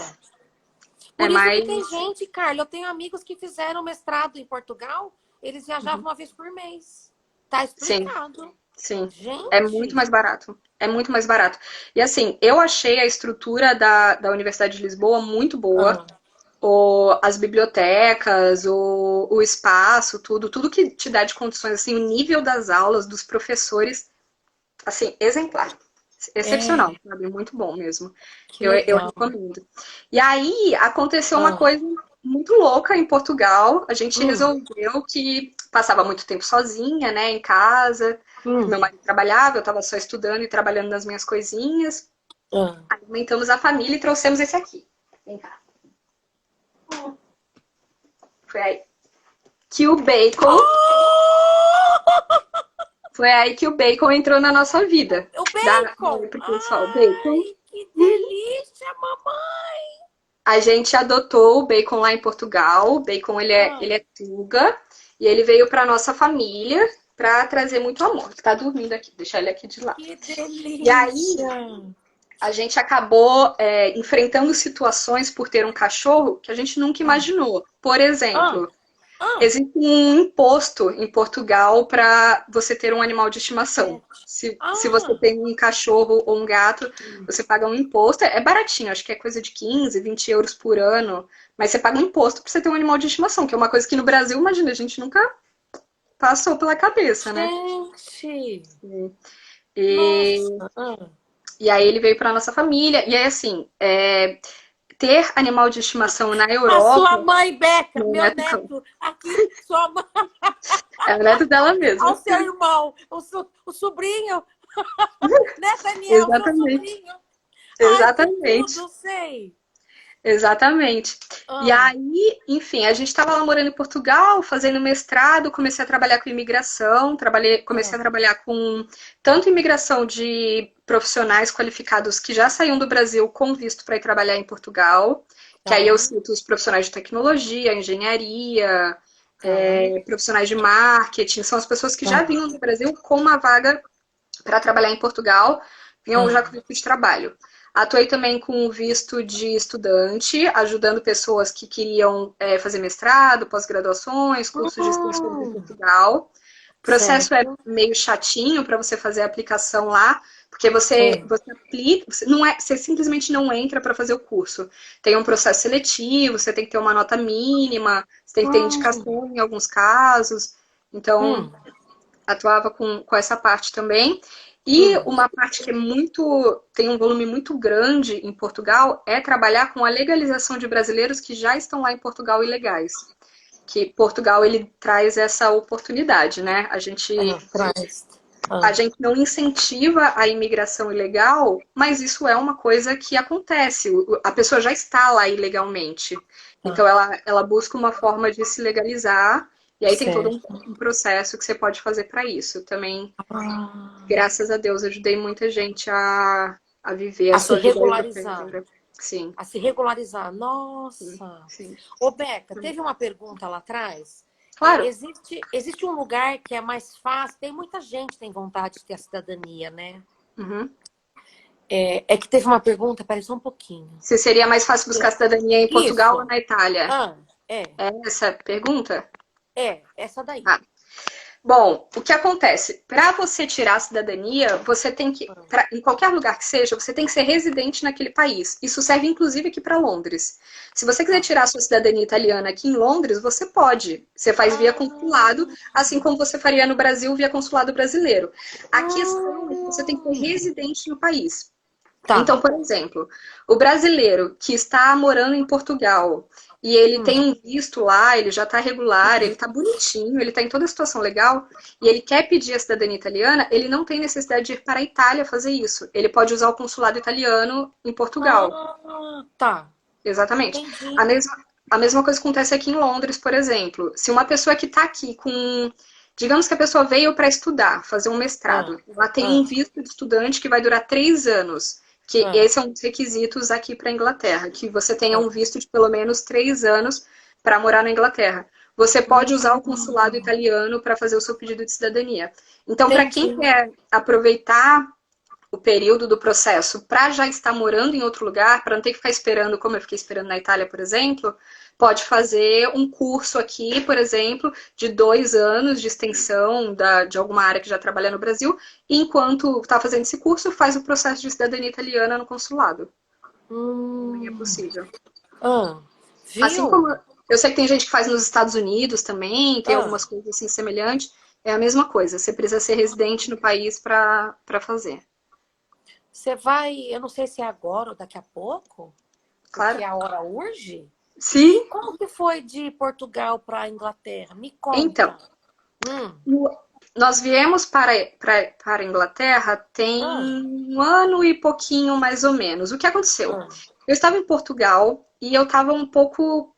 Por isso que tem mais. gente, Carla, eu tenho amigos que fizeram mestrado em Portugal, eles viajavam uma vez por mês. Tá Sim. explicado. Sim, é muito Gente. mais barato. É muito mais barato. E assim, eu achei a estrutura da Universidade de Lisboa muito boa. Ah. As bibliotecas, o espaço, tudo que te dá de condições, assim, o nível das aulas, dos professores, assim, exemplar. Excepcional, É. sabe? Muito bom mesmo. Que Eu legal. recomendo. E aí aconteceu uma Ah. coisa muito louca em Portugal. A gente Hum. resolveu que passava muito tempo sozinha, né, em casa. Hum. Meu marido trabalhava, eu estava só estudando e trabalhando nas minhas coisinhas. Ah. Aí aumentamos a família e trouxemos esse aqui. Vem cá. Foi aí que o bacon, Oh! foi aí que o bacon entrou na nossa vida. O Dá bacon! oi pro pessoal, bacon. Ai, que delícia, mamãe! A gente adotou o bacon lá em Portugal. O bacon Ah, ele é tuga e ele veio para nossa família para trazer muito amor. Ele tá dormindo aqui, deixar ele aqui de lado. que E aí delícia! a gente acabou enfrentando situações por ter um cachorro que a gente nunca Ah, imaginou. Por ah, exemplo, ah, existe um imposto em Portugal para você ter um animal de estimação. pet. Se você Ah, tem um cachorro ou um gato, você paga um imposto. É baratinho, acho que é coisa de 15, 20 euros por ano. Mas você paga um imposto para você ter um animal de estimação, que é uma coisa que no Brasil, imagina, a gente nunca passou pela cabeça, né? gente! E, Nossa! Ah. e aí ele veio para nossa família. E aí, assim, ter animal de estimação na A sua Europa mãe, Beca, não meu é tão. neto, aqui, sua mãe, É o neto dela ao mesmo. seu irmão, o sobrinho, né, Daniel, seu Exatamente. sobrinho. Ai, que Exatamente. tudo, sei. Exatamente. E Ah, aí, enfim, a gente estava lá morando em Portugal, fazendo mestrado, comecei a trabalhar com imigração, comecei ah, a trabalhar com tanto imigração de profissionais qualificados que já saíam do Brasil com visto para ir trabalhar em Portugal, que aí eu tá, cito os profissionais de tecnologia, engenharia, tá, profissionais de marketing, são as pessoas que já tá, vinham do Brasil com uma vaga para trabalhar em Portugal, vinham já com tá. visto de trabalho. Atuei também com o visto de estudante, ajudando pessoas que queriam fazer mestrado, pós-graduações, cursos de extensão em Hum, Portugal. O processo é certo. meio chatinho para você fazer a aplicação lá, porque Ah, você aplica, você simplesmente não entra para fazer o curso. Tem um processo seletivo, você tem que ter uma nota mínima, você tem que ter hum, indicação em alguns casos. Então, hum, atuava com essa parte também. E uma parte que é muito, tem um volume muito grande em Portugal é trabalhar com a legalização de brasileiros que já estão lá em Portugal ilegais. Que Portugal ele traz essa oportunidade, né? Traz. A gente não incentiva a imigração ilegal, mas isso é uma coisa que acontece. A pessoa já está lá ilegalmente. Então ela busca uma forma de se legalizar, e aí tem todo Certo. um processo que você pode fazer para isso. Também, Ah, graças a Deus, ajudei muita gente a viver a a se sua vida regularizar. europeia. Sim, A se regularizar. sim, Nossa! sim. Ô, Beca, teve uma pergunta lá atrás. Claro. Existe um lugar que é mais fácil? Tem muita gente que tem vontade de ter a cidadania, né? Uhum. É que teve uma pergunta, peraí só um pouquinho. Se seria mais fácil buscar cidadania em Portugal ou Isso. na Itália? Ah, é. É essa a pergunta? Essa daí. Ah. Bom, o que acontece? Para você tirar a cidadania, você tem que, em qualquer lugar que seja, você tem que ser residente naquele país. Isso serve inclusive aqui para Londres. Se você quiser Tá. tirar a sua cidadania italiana aqui em Londres, você pode. Você faz via consulado, Ah, assim como você faria no Brasil via consulado brasileiro. A questão é que você tem que ser hum, residente no país. tá. Então, por exemplo, o brasileiro que está morando em Portugal e ele Hum, tem um visto lá, ele já está regular, ele está bonitinho, ele está em toda a situação legal e ele quer pedir a cidadania italiana, ele não tem necessidade de ir para a Itália fazer isso. Ele pode usar o consulado italiano em Portugal. tá. Exatamente. Entendi. A mesma coisa acontece aqui em Londres, por exemplo. Se uma pessoa que está aqui com. Digamos que a pessoa veio para estudar, fazer um Ah, mestrado. Ela tem um ah, visto de estudante que vai durar 3 anos. Que ah, esse é um dos requisitos aqui para a Inglaterra, que você tenha um ah. visto de pelo menos 3 anos para morar na Inglaterra. Você pode usar o consulado Hum, italiano para fazer o seu pedido de cidadania. Então, para quem entendi. quer aproveitar o período do processo para já estar morando em outro lugar, para não ter que ficar esperando, como eu fiquei esperando na Itália, por exemplo, pode fazer um curso aqui, por exemplo, de 2 anos de extensão de alguma área que já trabalha no Brasil, e enquanto está fazendo esse curso, faz o processo de cidadania italiana no consulado. Também é Hum, possível. ah, Assim viu? como eu sei que tem gente que faz nos Estados Unidos também, tem Ah, algumas coisas assim semelhantes, é a mesma coisa. Você precisa ser residente no país para fazer. você vai, eu não sei se é agora ou daqui a pouco, porque Claro. a hora urge. Sim. Como que foi de Portugal para a Inglaterra? Me Então, conta. Hum, nós viemos para a Inglaterra tem ah, 1 ano e pouquinho, mais ou menos. O que aconteceu? ah, Eu estava em Portugal e eu estava um pouco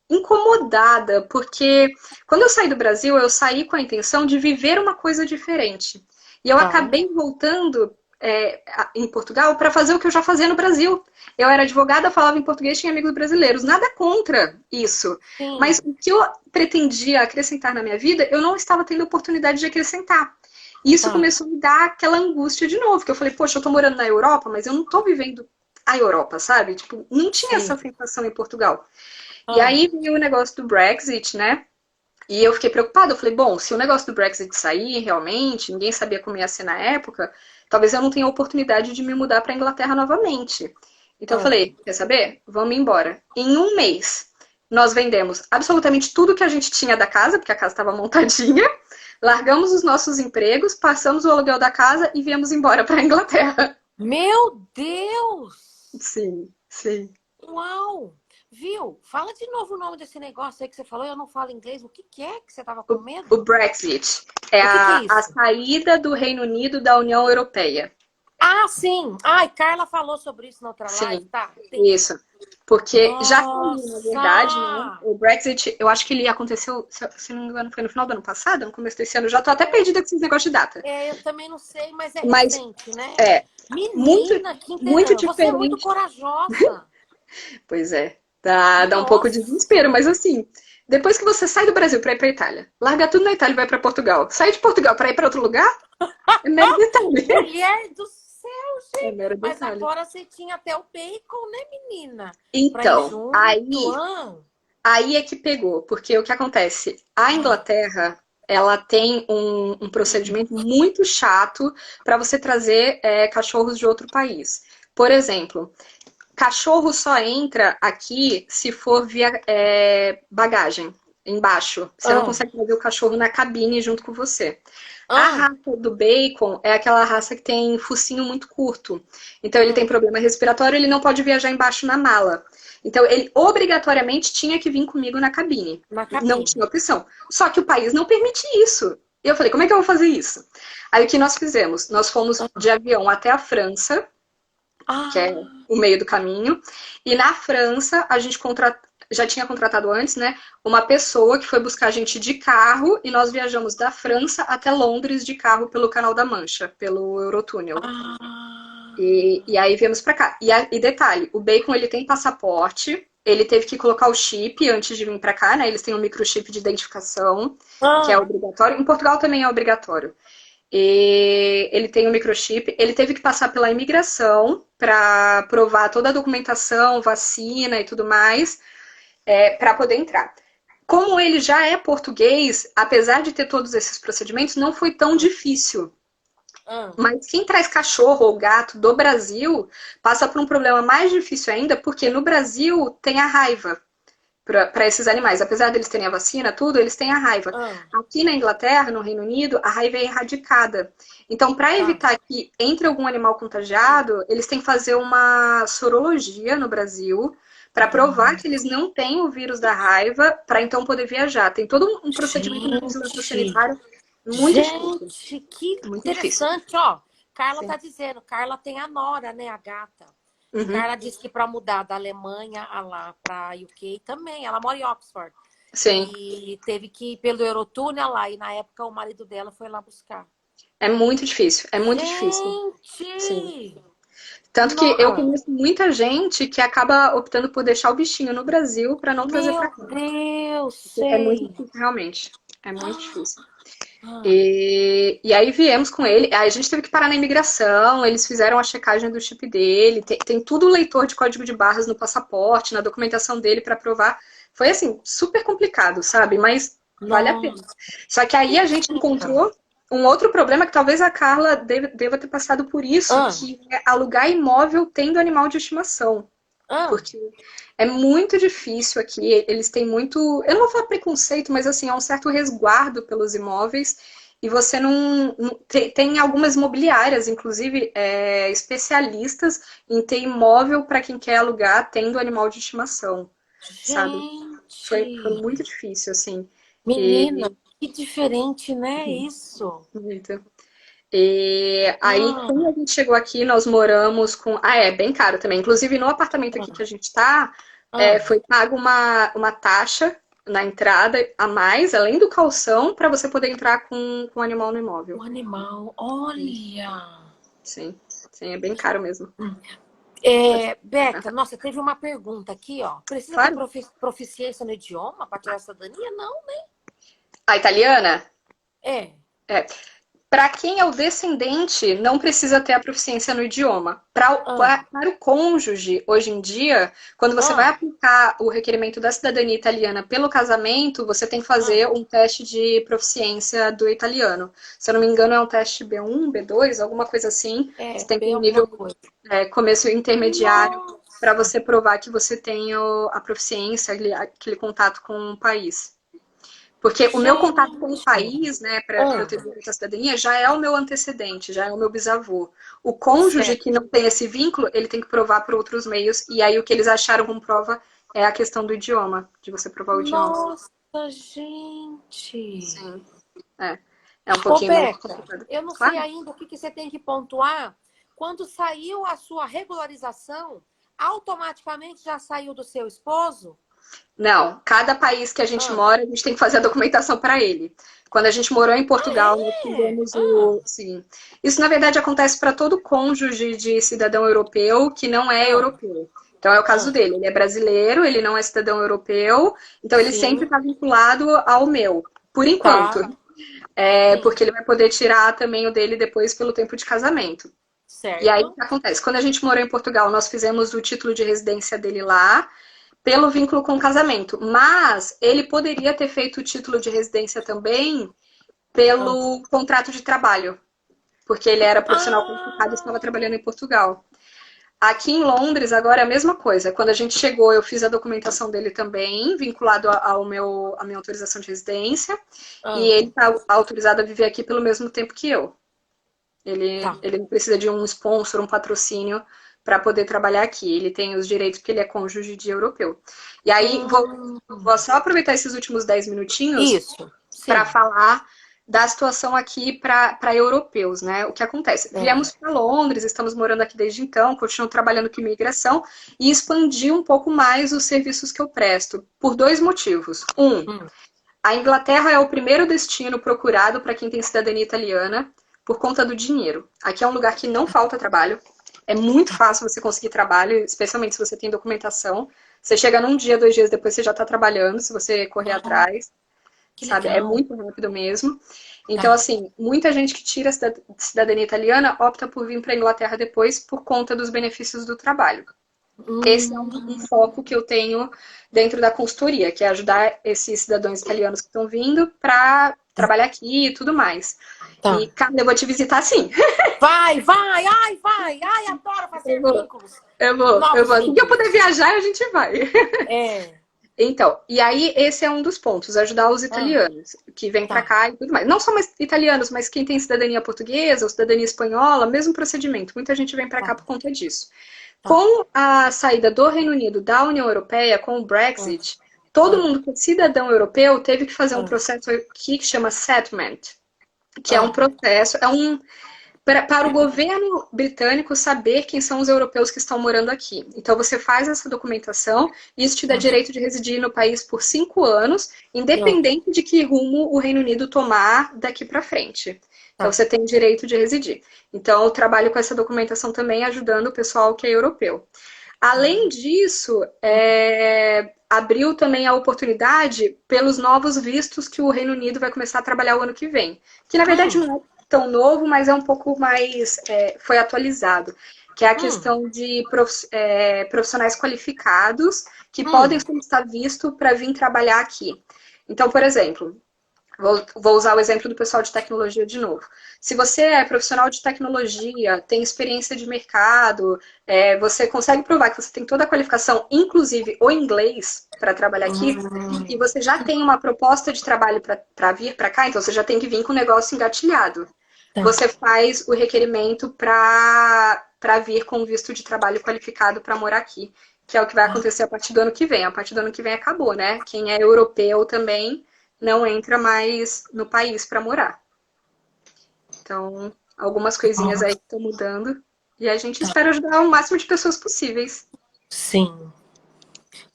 incomodada, porque quando eu saí do Brasil, eu saí com a intenção de viver uma coisa diferente. E eu tá. acabei voltando em Portugal para fazer o que eu já fazia no Brasil. Eu era advogada, falava em português, tinha amigos brasileiros. Nada contra isso. Mas Sim, o que eu pretendia acrescentar na minha vida, eu não estava tendo oportunidade de acrescentar. E isso tá. começou a me dar aquela angústia de novo, que eu falei, poxa, eu tô morando na Europa, mas eu não tô vivendo a Europa, sabe? Tipo, não tinha Sim. essa sensação em Portugal. E Ah, aí veio o negócio do Brexit, né? E eu fiquei preocupada. Eu falei, bom, se o negócio do Brexit sair realmente, ninguém sabia como ia ser na época, talvez eu não tenha oportunidade de me mudar para a Inglaterra novamente. Então eu ah. falei, quer saber? Vamos embora. Em um mês, nós vendemos absolutamente tudo que a gente tinha da casa, porque a casa estava montadinha, largamos os nossos empregos, passamos o aluguel da casa e viemos embora para a Inglaterra. Meu Deus! Sim, sim. Uau! Viu? Fala de novo o nome desse negócio aí que você falou. Eu não falo inglês. O que que é que você tava com O medo? Brexit é O que é a isso? saída do Reino Unido da União Europeia. Ah, sim. Ai, Carla falou sobre isso na outra live. Sim, Tá, entendi. isso. Porque já saiu, na verdade, né? Nossa! O Brexit, eu acho que ele aconteceu, se não me engano, foi no final do ano passado, no começo desse ano. Já tô até perdida com esses negócios de data. Eu também não sei, mas é Mas recente, né? é muito, Menina, que muito você é muito diferente. corajosa. Pois é, dá um pouco de desespero, Nossa! mas assim, depois que você sai do Brasil para ir para Itália, larga tudo na Itália e vai para Portugal. Sai de Portugal para ir para outro lugar é mero detalhe. Mulher do céu, É gente! mero Mas detalhe. agora você tinha até o bacon, né, menina? Pra ir Então, junto, aí ah? Aí é que pegou, porque o que acontece? A Ah, Inglaterra, ela tem um procedimento muito chato para você trazer cachorros de outro país. Por exemplo, cachorro só entra aqui se for via bagagem, embaixo. Você não ah, consegue trazer o cachorro na cabine junto com você. A Ah, raça do bacon é aquela raça que tem focinho muito curto. Então ele tem hum, problema respiratório, ele não pode viajar embaixo na mala. Então ele obrigatoriamente tinha que vir comigo na cabine. na Não cabine. tinha opção. Só que o país não permite isso. E eu falei, como é que eu vou fazer isso? Aí o que nós fizemos? Nós fomos de avião até a França, que é Ah, o meio do caminho. E na França, a gente já tinha contratado antes, né? Uma pessoa que foi buscar a gente de carro e nós viajamos da França até Londres de carro pelo Canal da Mancha, pelo Eurotúnel. E aí viemos pra cá. E detalhe, o Bacon ele tem passaporte, ele teve que colocar o chip antes de vir pra cá, né? Eles têm um microchip de identificação, que é ah, obrigatório. Em Portugal também é obrigatório. E ele tem um microchip, ele teve que passar pela imigração para provar toda a documentação, vacina e tudo mais, para poder entrar. Como ele já é português, apesar de ter todos esses procedimentos, não foi tão difícil. ah. Mas quem traz cachorro ou gato do Brasil passa por um problema mais difícil ainda, porque no Brasil tem a raiva para esses animais. Apesar deles terem a vacina, tudo, eles têm a raiva. Ah, Aqui na Inglaterra, no Reino Unido, a raiva é erradicada. Então, para tá. evitar que entre algum animal contagiado, eles têm que fazer uma sorologia no Brasil para provar Ah, que eles não têm o vírus da raiva, para então poder viajar. Tem todo um procedimento de vigilância gente, sanitária muito difícil. gente, que Muito difícil. interessante, ó. Carla tá Sim. dizendo, Carla tem a nora, né, a gata. E Uhum. Carla disse que para mudar da Alemanha a lá para UK também, ela mora em Oxford. Sim. E teve que ir pelo Eurotúnel lá, e na época o marido dela foi lá buscar. É muito difícil. É muito difícil. Sim. Gente! Tanto que eu No... conheço muita gente que acaba optando por deixar o bichinho no Brasil para não trazer para Meu cá. Deus, É muito sei. difícil, realmente. É muito difícil. Ah, E aí viemos com ele. Aí a gente teve que parar na imigração. Eles fizeram a checagem do chip dele. Tem tudo o leitor de código de barras no passaporte, na documentação dele para provar. Foi assim, super complicado, sabe? Mas vale a pena. nossa. Só que aí a gente encontrou um outro problema que talvez a Carla deva ter passado por isso, Ah, que é alugar imóvel tendo animal de estimação. ah, Porque é muito difícil aqui, eles têm muito, eu não vou falar preconceito, mas assim, há um certo resguardo pelos imóveis, e você tem algumas imobiliárias, inclusive especialistas em ter imóvel para quem quer alugar tendo animal de estimação, sabe? Foi gente. muito difícil, assim. Menina, E, que diferente, né? Isso. muito. E aí, Ah, quando a gente chegou aqui, nós moramos com. Ah, é bem caro também. Inclusive, no apartamento aqui que a gente tá, ah. foi pago uma taxa na entrada a mais, além do calção, para você poder entrar com o animal no O imóvel. animal, Sim, olha. sim, sim, é bem caro mesmo. É, Beca, nossa, teve uma pergunta aqui, ó. Precisa ter Claro. proficiência no idioma para tirar a cidadania? Não. A italiana? É. É. Para quem é o descendente, não precisa ter a proficiência no idioma. Ah, Para o cônjuge, hoje em dia, quando você vai ah, aplicar o requerimento da cidadania italiana pelo casamento, você tem que ah. fazer um teste de proficiência do italiano. Se eu não me engano, é um teste B1, B2, alguma coisa assim. Você É, tem que bem ter um alguma nível coisa. começo intermediário para Nossa. você provar que você tem a proficiência, aquele contato com o país. Porque o meu contato com o Gente. país, né, para eu Ah, ter direito à cidadania, já é o meu antecedente, já é o meu bisavô. O cônjuge certo. que não tem esse vínculo, ele tem que provar por outros meios, e aí o que eles acharam como prova é a questão do idioma, de você provar o idioma. Nossa, gente. Sim, é. É um Ô, pouquinho mais Beca, complicado. eu não sei Claro. ainda o que que você tem que pontuar. Quando saiu a sua regularização, automaticamente já saiu do seu esposo? Não, cada país que a gente Ah, mora, a gente tem que fazer a documentação para ele. Quando a gente morou em Portugal, nós é? fizemos o. Sim. Isso, na verdade, acontece para todo cônjuge de cidadão europeu que não é Ah, europeu. Então, é o caso ah, dele. Ele é brasileiro, ele não é cidadão europeu, então ele sempre sim, está vinculado ao meu, por enquanto. tá, Porque sim, ele vai poder tirar também o dele depois pelo tempo de casamento. E aí, o certo. que acontece? Quando a gente morou em Portugal, nós fizemos o título de residência dele lá pelo vínculo com o casamento. Mas ele poderia ter feito o título de residência também Ah, pelo contrato de trabalho, porque ele era profissional qualificado e estava ah, trabalhando em Portugal. Aqui em Londres, agora é a mesma coisa. Quando a gente chegou, eu fiz a documentação dele também, vinculado à minha autorização de residência. E Ah, ele está autorizado a viver aqui pelo mesmo tempo que eu. tá. Ele não precisa de um sponsor, um patrocínio para poder trabalhar aqui. Ele tem os direitos porque ele é cônjuge de europeu. E aí, Hum, vou só aproveitar esses últimos 10 minutinhos isso, para sim. falar da situação aqui para europeus, né? O que acontece? É. Viemos para Londres, estamos morando aqui desde então, continuo trabalhando com imigração e expandi um pouco mais os serviços que eu presto, por dois motivos. Um, Hum, a Inglaterra é o primeiro destino procurado para quem tem cidadania italiana por conta do dinheiro. Aqui é um lugar que não falta trabalho. É muito tá. fácil você conseguir trabalho, especialmente se você tem documentação. Você chega num dia, 2 dias depois, você já está trabalhando, se você correr Ah, atrás, que sabe? É legal. muito rápido mesmo. Então, Tá. assim, muita gente que tira a cidadania italiana opta por vir para a Inglaterra depois por conta dos benefícios do trabalho. Esse é um Hum, foco que eu tenho dentro da consultoria, que é ajudar esses cidadãos italianos que estão vindo para trabalhar aqui e tudo mais. E, tá. cara, eu vou te visitar sim. Vai, vai, ai, vai. Ai, adoro Eu fazer vou, vínculos. eu Novos vou. Se eu puder vínculos. viajar, a gente vai. É. Então, e aí esse é um dos pontos, ajudar os Ah, italianos que vêm para tá. cá e tudo mais. Não só mais italianos, mas quem tem cidadania portuguesa ou cidadania espanhola, mesmo procedimento. Muita gente vem para cá Tá. por conta disso. Tá. Com a saída do Reino Unido da União Europeia, com o Ah, Brexit, todo ah, mundo que é cidadão europeu teve que fazer um ah, processo aqui que chama settlement, que é um ah. processo, para o governo britânico saber quem são os europeus que estão morando aqui. Então você faz essa documentação e isso te dá Ah, direito de residir no país por 5 anos, ah, independente de que rumo o Reino Unido tomar daqui para frente. Então tá. você tem direito de residir. Então eu trabalho com essa documentação também, ajudando o pessoal que é europeu. Além Ah, disso, abriu também a oportunidade pelos novos vistos que o Reino Unido vai começar a trabalhar o ano que vem. Que na verdade hum, não é tão novo, mas é um pouco mais. Foi atualizado. Que é a hum, questão de profissionais qualificados que podem hum. solicitar visto para vir trabalhar aqui. Então, por exemplo, vou usar o exemplo do pessoal de tecnologia de novo. Se você é profissional de tecnologia, tem experiência de mercado, você consegue provar que você tem toda a qualificação, inclusive o inglês, para trabalhar aqui, e Hum, você já tem uma proposta de trabalho para vir para cá, então você já tem que vir com o negócio engatilhado. tá. Você faz o requerimento para vir com visto de trabalho qualificado para morar aqui, que é o que vai Ah, acontecer a partir do ano que vem. A partir do ano que vem acabou, né? Quem é europeu também não entra mais no país para morar. Então, algumas coisinhas aí estão mudando e a gente espera ajudar o máximo de pessoas possíveis. sim.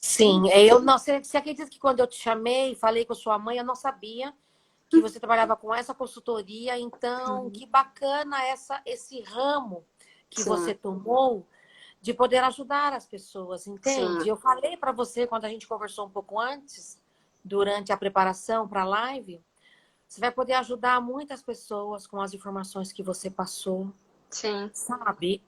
Sim, eu não sei. Você acredita que quando eu te chamei, falei com sua mãe, eu não sabia que você trabalhava com essa consultoria. Então, que bacana esse ramo que você Sim, tomou de poder ajudar as pessoas, entende? sim, Eu falei para você quando a gente conversou um pouco antes, durante a preparação para a live, você vai poder ajudar muitas pessoas com as informações que você passou, sim. sabe?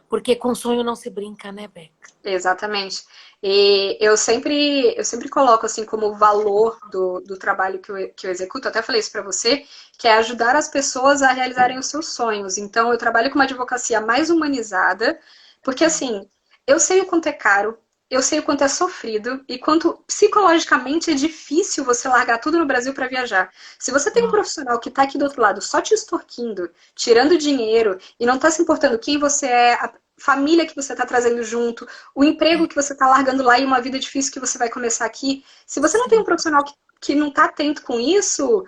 Porque com sonho não se brinca, né, Beca? Exatamente. E eu sempre coloco assim como valor do trabalho que eu executo, até falei isso para você, que é ajudar as pessoas a realizarem os seus sonhos. Então, eu trabalho com uma advocacia mais humanizada, porque assim, eu sei o quanto é caro, eu sei o quanto é sofrido e quanto psicologicamente é difícil você largar tudo no Brasil para viajar. Se você tem um Ah, profissional que está aqui do outro lado só te extorquindo, tirando dinheiro e não está se importando quem você é, família que você está trazendo junto, o emprego que você está largando lá e uma vida difícil que você vai começar aqui. Se você não tem um sim. profissional que não está atento com isso,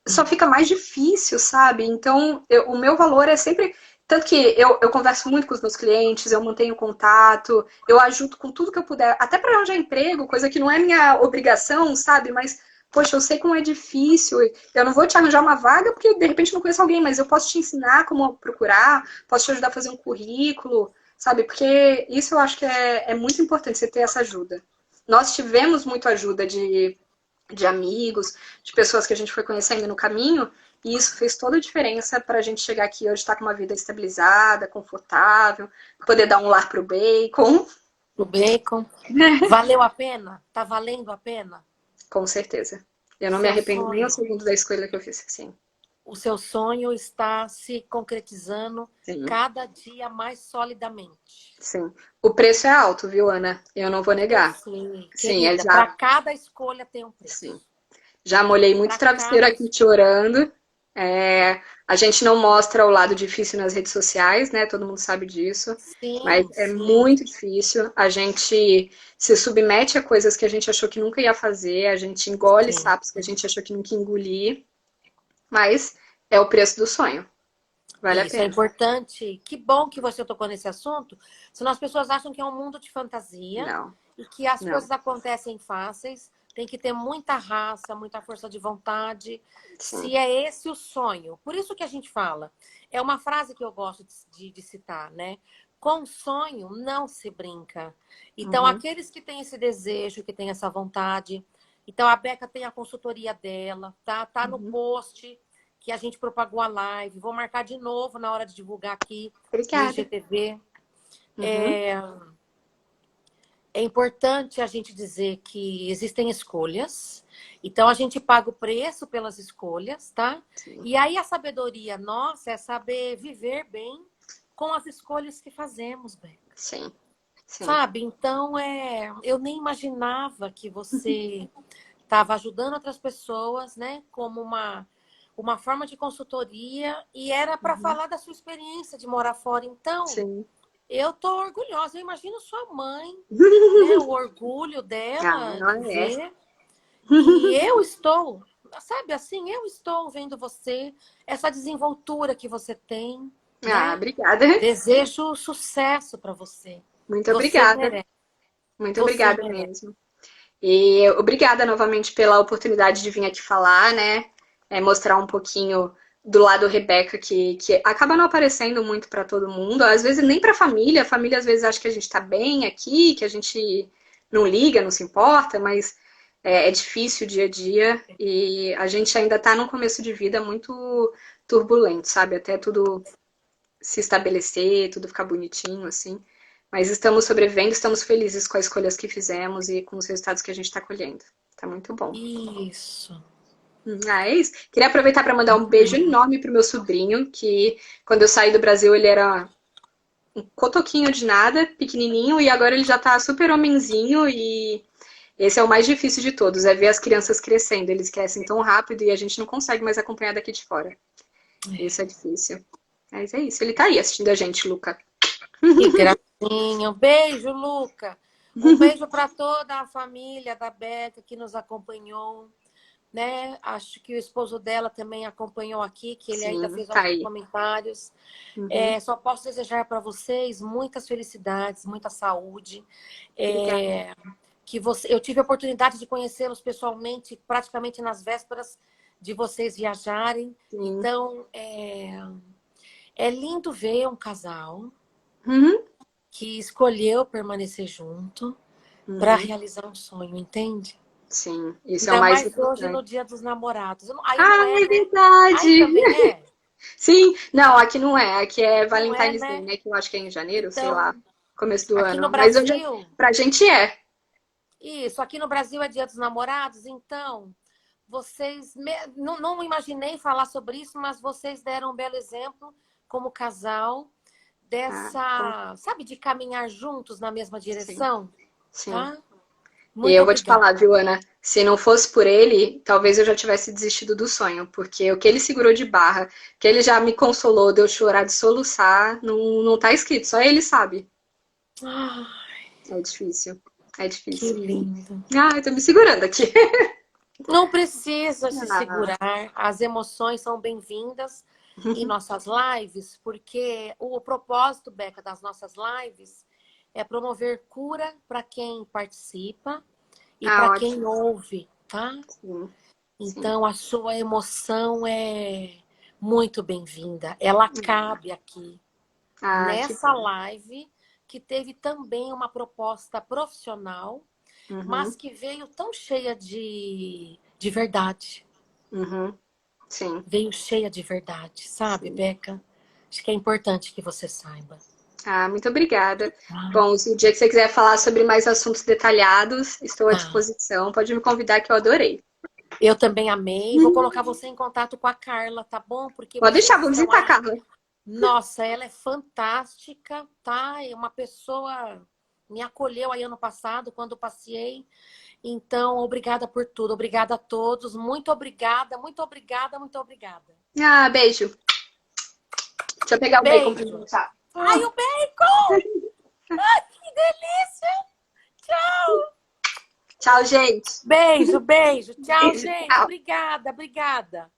só fica mais difícil, sabe? Então, o meu valor é sempre. Tanto que eu converso muito com os meus clientes, eu mantenho contato, eu ajudo com tudo que eu puder, até para arranjar emprego, coisa que não é minha obrigação, sabe? Mas, poxa, eu sei como é difícil. Eu não vou te arranjar uma vaga porque de repente não conheço alguém, mas eu posso te ensinar como procurar, posso te ajudar a fazer um currículo, sabe? Porque isso eu acho que é muito importante você ter essa ajuda. Nós tivemos muito ajuda de amigos, de pessoas que a gente foi conhecendo no caminho, e isso fez toda a diferença para a gente chegar aqui hoje, estar com uma vida estabilizada, confortável, poder dar um lar pro bacon, O bacon. Valeu a pena? Tá valendo a pena? com certeza. Eu O não me seu arrependo nem um sonho. segundo da escolha que eu fiz, sim. o seu sonho está se concretizando Sim, cada dia mais solidamente. sim. O preço é alto, viu, Ana? Eu não vou Eu negar. sei, Sim, é querida, para já, cada escolha tem um sim. preço. Já molhei muito Para travesseiro cada aqui escolha. chorando. A gente não mostra o lado difícil nas redes sociais, né? Todo mundo sabe disso. Mas Sim, é sim, muito difícil. A gente se submete a coisas que a gente achou que nunca ia fazer. A gente engole sim. sapos que a gente achou que nunca ia engolir. Mas é o preço do sonho. Vale a Isso é pena. importante. Que bom que você tocou nesse assunto, senão as pessoas acham que é um mundo de fantasia Não, e que as não. coisas acontecem fáceis. Tem que ter muita raça, muita força de vontade, Sim. se é esse o sonho. Por isso que a gente fala. É uma frase que eu gosto de citar, né? Com sonho não se brinca. Então, Uhum, aqueles que têm esse desejo, que têm essa vontade. Então, a Beca tem a consultoria dela, tá no uhum. post que a gente propagou a live. Vou marcar de novo na hora de divulgar aqui no Obrigada. IGTV. Uhum, É importante a gente dizer que existem escolhas. Então, a gente paga o preço pelas escolhas, tá? sim, E aí, a sabedoria nossa é saber viver bem com as escolhas que fazemos, Beca. sim, sim. Sabe? Então, eu nem imaginava que você estava ajudando outras pessoas, né? Como uma forma de consultoria e era para Uhum, falar da sua experiência de morar fora. Então, sim. eu tô orgulhosa. Eu imagino sua mãe, né? O orgulho Ah, dela ela de é. ver que eu estou, sabe assim, eu estou vendo você, essa desenvoltura que você tem, Ah, né? obrigada. Desejo sucesso para você. Muito Você obrigada. merece. Muito Você obrigada merece. mesmo. E obrigada novamente pela oportunidade de vir aqui falar, né? Mostrar um pouquinho do lado Rebeca, que acaba não aparecendo muito para todo mundo, às vezes nem para a família às vezes acha que a gente tá bem aqui, que a gente não liga, não se importa, mas é difícil o dia a dia e a gente ainda tá num começo de vida muito turbulento, sabe? Até tudo se estabelecer, tudo ficar bonitinho, assim. Mas estamos sobrevivendo, estamos felizes com as escolhas que fizemos e com os resultados que a gente está colhendo. Tá muito bom. Isso. Ah, é isso. Queria aproveitar para mandar um beijo enorme pro meu sobrinho, que quando eu saí do Brasil ele era um cotoquinho de nada, pequenininho, e agora ele já tá super homenzinho e esse é o mais difícil de todos, é ver as crianças crescendo. Eles crescem tão rápido e a gente não consegue mais acompanhar daqui de fora. Isso é difícil. Mas é isso. Ele tá aí assistindo a gente, Luca. Que gracinha. Um beijo, Luca. Um beijo para toda a família da Beca que nos acompanhou, né? Acho que o esposo dela também acompanhou aqui, que ele ainda Sim, fez tá alguns aí. comentários. Uhum. Só posso desejar para vocês muitas felicidades, muita saúde. Obrigada. Eu tive a oportunidade de conhecê-los pessoalmente, praticamente nas vésperas de vocês viajarem. Sim. Então, é lindo ver um casal Uhum. que escolheu permanecer junto para Uhum. realizar um sonho, entende? Sim, isso é o Ainda mais mais hoje no importante. Dia dos Namorados. Aí não Ah, é, é né? Aí verdade! também é? Sim, não, aqui não é. Aqui é Não é, Valentine's Day, né? né? Que eu acho que é em janeiro, sei lá, Então, começo do aqui no ano. Mas hoje, Brasil, pra gente é. isso, aqui no Brasil é Dia dos Namorados, então não imaginei falar sobre isso, mas vocês deram um belo exemplo como casal Ah, bom, dessa, sabe, de caminhar juntos na mesma sim, direção, sim. tá? E Muito eu vou te obrigada. falar, viu, Ana? Se não fosse por ele, talvez eu já tivesse desistido do sonho, porque o que ele segurou de barra, que ele já me consolou de eu chorar, de soluçar, não, não tá escrito, só ele sabe. Ai, É difícil, é que difícil. lindo. Ah, eu tô me segurando aqui. Não precisa se Ah, segurar, as emoções são bem-vindas em nossas lives, porque o propósito, Beca, das nossas lives é promover cura para quem participa e para quem ótimo. ouve, tá? Sim, sim. Então a sua emoção é muito bem-vinda. Ela cabe aqui Ah, que nessa bom. live que teve também uma proposta profissional, mas Uhum, que veio tão cheia de verdade. uhum. Sim, Veio cheia de verdade, sabe, sim. Beca? Acho que é importante que você saiba. Ah, muito obrigada. Tá? Bom, se o dia que você quiser falar sobre mais assuntos detalhados, estou à Tá. disposição. Pode me convidar que eu adorei. Eu também amei. Vou colocar você em contato com a Carla, tá bom? Porque Pode deixar, vocês vou estão visitar a aí. Carla. Nossa, ela é fantástica, tá? É uma pessoa me acolheu aí ano passado quando eu passei. Então, obrigada por tudo. Obrigada a todos. Muito obrigada, muito obrigada, muito obrigada. Ah, beijo. Deixa eu pegar o bacon pra Beijo. gente. Tá. Ai, o bacon! Ai, que delícia! Tchau! Tchau, gente. Beijo, beijo. Tchau, Beijo, gente. tchau. Obrigada, obrigada.